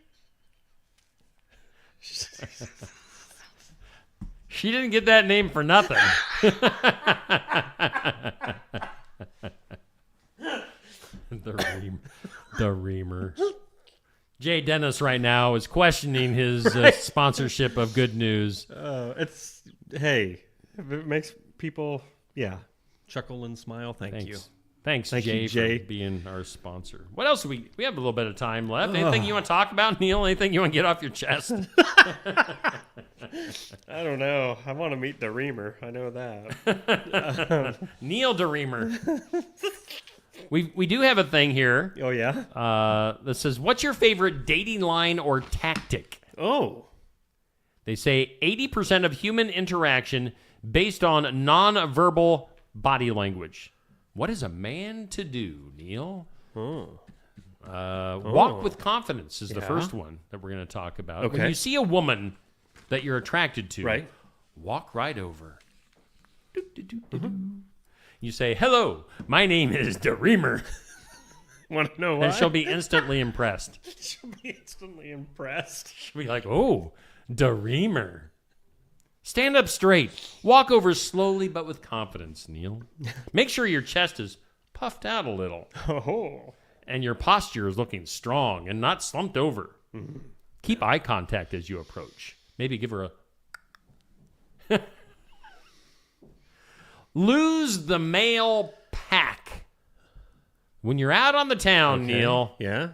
She didn't get that name for nothing. The Reamer. Jay Dennis right now is questioning his sponsorship of Good News. Hey, if it makes people, chuckle and smile. Thank you. Thanks, Thank Jay, you, Jay. for being our sponsor. What else do we have a little bit of time left. Anything you want to talk about, Neil? Anything you want to get off your chest? I don't know. I want to meet the Reamer. I know that. Neil DeReamer. We do have a thing here. Oh, yeah? That says, what's your favorite dating line or tactic? Oh. They say 80% of human interaction based on nonverbal body language. What is a man to do, Neil? Walk with confidence is the first one that we're going to talk about. Okay. When you see a woman that you're attracted to, right. Walk right over. You say, hello, my name is Dreamer. Want to know why? And she'll be instantly impressed. She'll be instantly impressed. She'll be like, oh, Dreamer. Stand up straight. Walk over slowly but with confidence, Neil. Make sure your chest is puffed out a little. Oh. And your posture is looking strong and not slumped over. Mm-hmm. Keep eye contact as you approach. Maybe give her a... Lose the male pack. When you're out on the town, Neil. Yeah?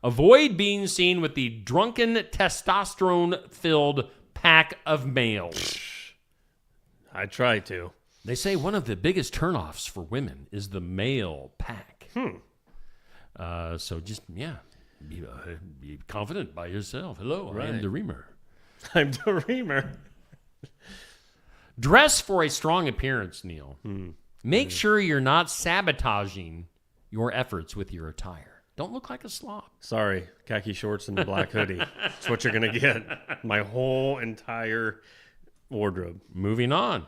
Avoid being seen with the drunken, testosterone-filled pack of males. I try to. They say one of the biggest turnoffs for women is the male pack. So just, be confident by yourself. Hello, I am Dreamer. I'm Dreamer. Dress for a strong appearance, Neil. Make sure you're not sabotaging your efforts with your attire. Don't look like a slob. Sorry, khaki shorts and a black hoodie. That's what you're going to get. My whole entire wardrobe. Moving on.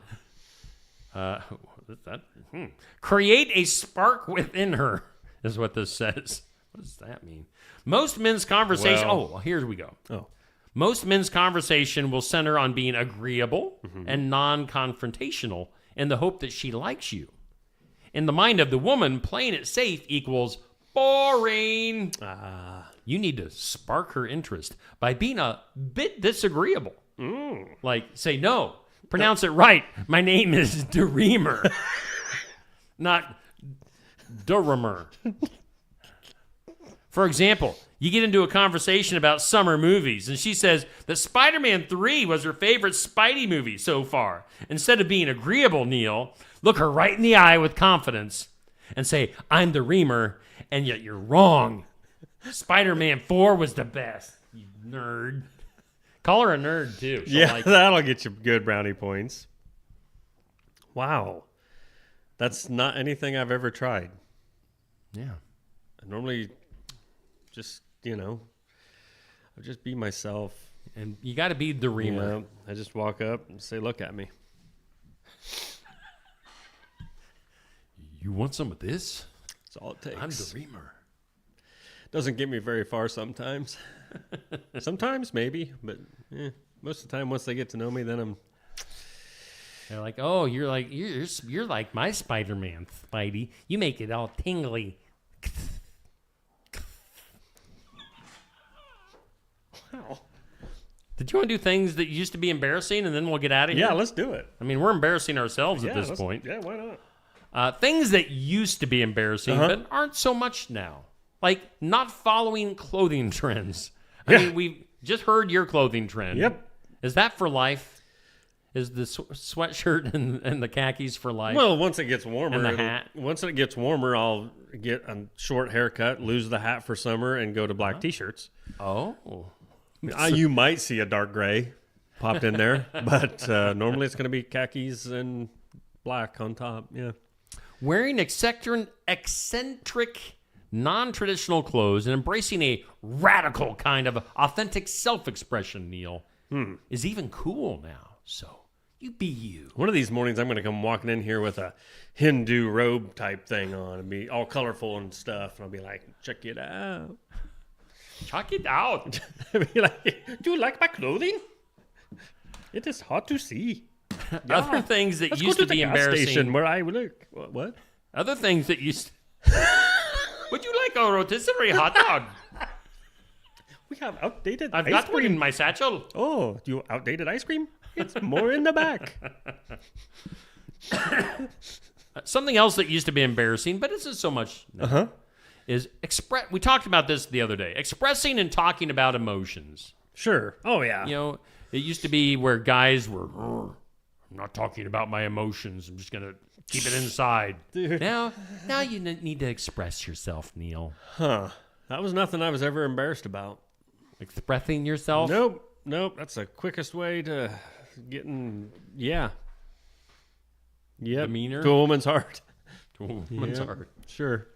Create a spark within her, is what this says. What does that mean? Most men's conversation... here we go. Most men's conversation will center on being agreeable and non-confrontational in the hope that she likes you. In the mind of the woman, playing it safe equals boring. You need to spark her interest by being a bit disagreeable. Like, say no. Pronounce it right. My name is Dreamer. Not Dreamer. For example, you get into a conversation about summer movies, and she says that Spider-Man 3 was her favorite Spidey movie so far. Instead of being agreeable, Neil, look her right in the eye with confidence and say, I'm the Reamer, and yet you're wrong. Spider-Man 4 was the best, you nerd. Call her a nerd, too. She'll like that'll get you good brownie points. Wow. That's not anything I've ever tried. Yeah. I normally just, I'll just be myself. And you got to be the Reamer. I just walk up and say, look at me. You want some of this? That's all it takes. I'm the Reamer. Doesn't get me very far sometimes. Sometimes, maybe. But most of the time, once they get to know me, then they're like, oh, you're like my Spider-Man, Spidey. You make it all tingly. Wow. Did you want to do things that used to be embarrassing, and then we'll get out of here? Yeah, let's do it. I mean, we're embarrassing ourselves at this point. Yeah, why not? Things that used to be embarrassing, but aren't so much now. Like not following clothing trends. I mean, we've just heard your clothing trend. Yep. Is that for life? Is the sweatshirt and the khakis for life? Well, once it gets warmer. And the hat? Once it gets warmer, I'll get a short haircut, lose the hat for summer, and go to black T-shirts. Oh. You might see a dark gray popped in there, but normally it's going to be khakis and black on top. Yeah. Wearing eccentric, non-traditional clothes and embracing a radical kind of authentic self-expression, Neil, is even cool now. So you be you. One of these mornings, I'm going to come walking in here with a Hindu robe type thing on and be all colorful and stuff. And I'll be like, check it out. Check it out. Be like, do you like my clothing? It is hard to see. Yeah. Other things that Let's used go to be the gas embarrassing. Station where I look. What? Other things that used. Would you like a rotisserie hot dog? We have outdated I've ice got cream. one in my satchel. Oh, do you outdated ice cream? It's more in the back. Something else that used to be embarrassing, but isn't so much now, is we talked about this the other day. Expressing and talking about emotions. Sure. Oh, yeah. It used to be where guys were I'm not talking about my emotions. I'm just going to keep it inside. Dude. Now you need to express yourself, Neil. Huh. That was nothing I was ever embarrassed about. Expressing yourself? Nope. That's the quickest way to getting, Yep. Demeanor? To a woman's heart. To a woman's heart. Sure.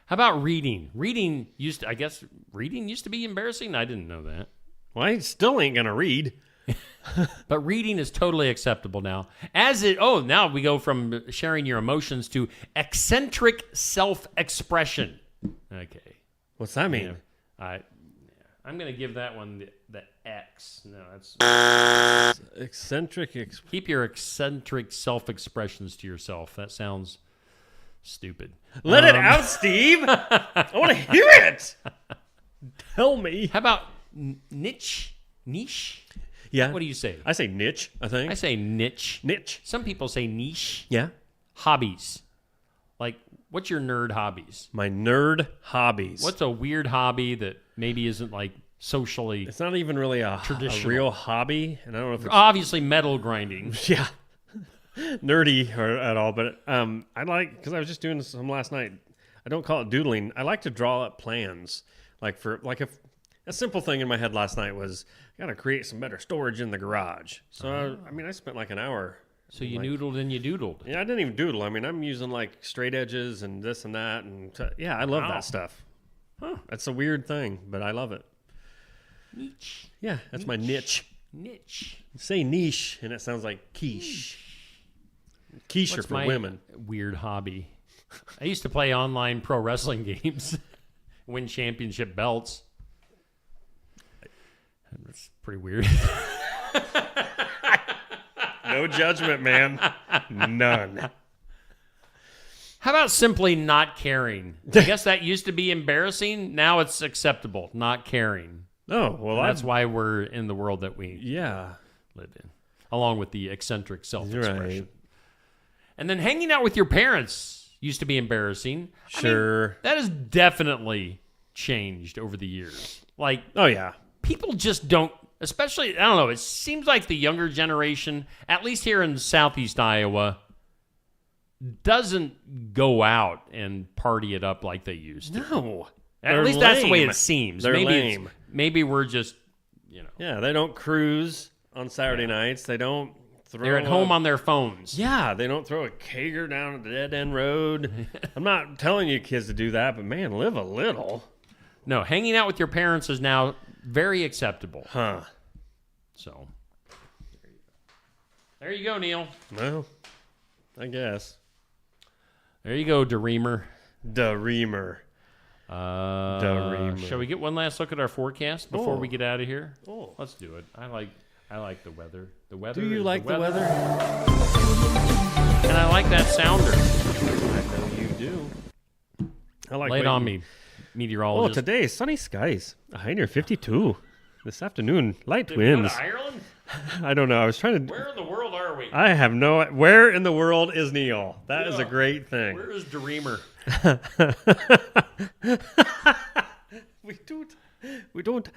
How about reading? Reading used to be embarrassing. I didn't know that. Well, I still ain't going to read. But reading is totally acceptable now. Now we go from sharing your emotions to eccentric self-expression. Okay. What's that mean? I'm going to give that one the X. No, that's eccentric. Keep your eccentric self-expressions to yourself. That sounds stupid. Let it out, Steve. I want to hear it. Tell me. How about niche? Yeah. What do you say? I say niche, I think. I say niche. Niche. Some people say niche. Yeah. Hobbies. Like, what's your nerd hobbies? My nerd hobbies. What's a weird hobby that maybe isn't like socially? It's not even really a real hobby, and I don't know if it's obviously metal grinding. Yeah. Nerdy at all, but I like, because I was just doing some last night. I don't call it doodling. I like to draw up plans. A simple thing in my head last night was, I got to create some better storage in the garage. So, I spent like an hour. So you noodled and you doodled. Yeah, I didn't even doodle. I'm using like straight edges and this and that. Yeah, I love that stuff. Huh. That's a weird thing, but I love it. Niche. Yeah, that's my niche. Niche. Say niche, and it sounds like quiche. Quiche are for women. Weird hobby. I used to play online pro wrestling games, win championship belts. That's pretty weird. No judgment, man. None. How about simply not caring? I guess that used to be embarrassing. Now it's acceptable, not caring. Oh, well, that's why we're in the world that we live in, along with the eccentric self-expression. Right. And then hanging out with your parents used to be embarrassing. Sure. That has definitely changed over the years. Like, oh, yeah. People just don't, especially, I don't know, it seems like the younger generation, at least here in Southeast Iowa, doesn't go out and party it up like they used to. No. At least that's the way it seems. They're lame. Maybe we're just, Yeah, they don't cruise on Saturday nights. They don't throw... They're at home on their phones. Yeah, they don't throw a kegger down a dead-end road. I'm not telling you kids to do that, but man, live a little. No, hanging out with your parents is now very acceptable. Huh. So, there you go, Neil. Well, I guess. There you go, Dereamer. Dereamer. Shall we get one last look at our forecast before we get out of here? Oh. Let's do it. I like the weather. The weather. Do you like the weather? And I like that sounder. I know you do. I like Lay it on me, meteorologist. Oh, today, sunny skies. A high near 52. This afternoon, light winds. Go to Ireland? I don't know. I was trying to... Where in the world are we? I have no... Where in the world is Neil? That is a great thing. Where is Dereamer? We don't.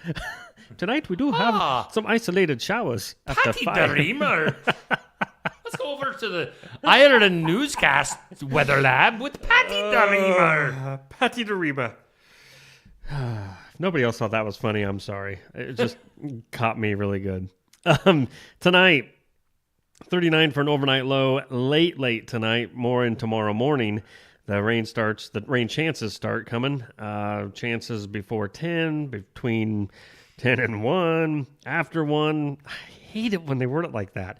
Tonight we do have some isolated showers after Patty 5. Dereamer. Let's go over to the Ireland Newscast Weather Lab with Patty Dereamer. Patty Dereamer. If nobody else thought that was funny, I'm sorry. It just caught me really good. Tonight, 39 for an overnight low. Late tonight, more in tomorrow morning. The rain chances start coming. Chances before 10, between 10 and 1, after 1. I hate it when they word it like that.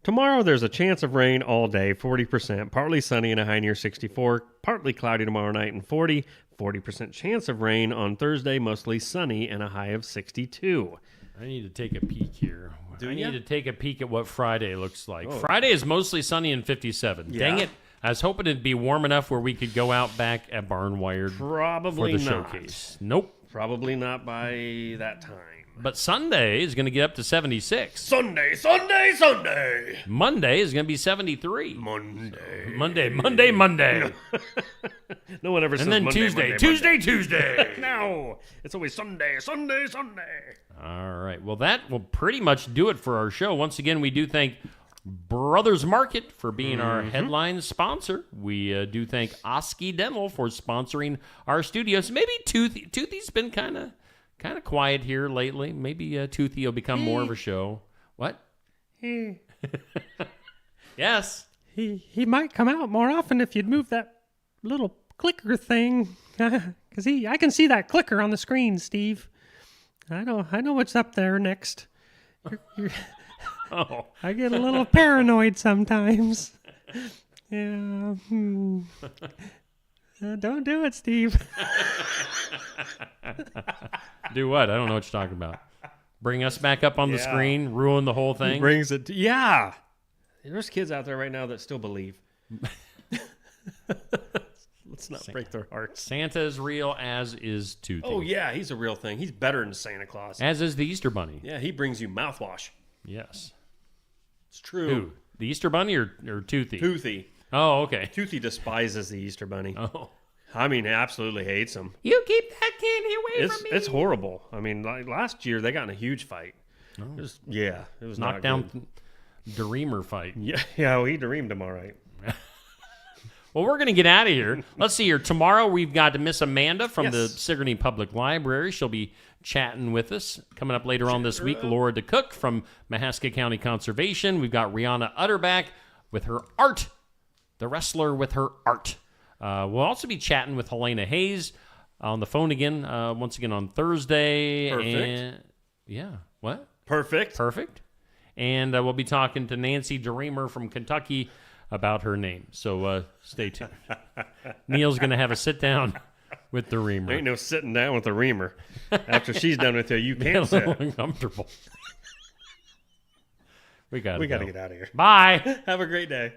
Tomorrow, there's a chance of rain all day, 40%. Partly sunny and a high near 64. Partly cloudy tomorrow night and 40. 40% chance of rain on Thursday, mostly sunny and a high of 62. I need to take a peek here. I need to take a peek at what Friday looks like. Oh. Friday is mostly sunny and 57. Yeah. Dang it. I was hoping it'd be warm enough where we could go out back at Barnwired Probably for the not. showcase. Nope. Probably not by that time. But Sunday is going to get up to 76. Sunday. Monday is going to be 73. Monday. No one ever says And then Monday, Tuesday. No, it's always Sunday. All right. Well, that will pretty much do it for our show. Once again, we do thank Brothers Market for being our headline sponsor. We do thank Osky Dental for sponsoring our studios. Maybe Toothy's been kind of quiet here lately. Maybe Toothy will become more of a show. What? Yes. He might come out more often if you'd move that little clicker thing. Because I can see that clicker on the screen, Steve. I know what's up there next. Oh. I get a little paranoid sometimes. Yeah. Don't do it, Steve. Do what? I don't know what you're talking about. Bring us back up on the screen, ruin the whole thing. He brings it. Yeah. There's kids out there right now that still believe. Let's not break their hearts. Santa is real, as is Toothy. Oh, yeah. He's a real thing. He's better than Santa Claus. As is the Easter Bunny. Yeah, he brings you mouthwash. Yes. It's true. Who? The Easter Bunny or Toothy? Toothy. Oh, okay. Toothy despises the Easter Bunny. Oh. I mean, absolutely hates him. You keep that candy away from me. It's horrible. I mean, like last year they got in a huge fight. Oh. It was knockdown Dreamer fight. Yeah, well, he dreamed him all right. Well, we're going to get out of here. Let's see here. Tomorrow we've got Miss Amanda from the Sigourney Public Library. She'll be chatting with us. Coming up later on this week, Laura DeCook from Mahaska County Conservation. We've got Rihanna Utterback with her art, the wrestler with her art. We'll also be chatting with Helena Hayes on the phone again, once again on Thursday. Perfect. What? Perfect. And we'll be talking to Nancy Dreamer from Kentucky about her name. So stay tuned. Neil's going to have a sit down with the Reamer. Ain't no sitting down with the Reamer. After she's done with you, you Get can't a sit. little uncomfortable. We got to get out of here. Bye. Have a great day.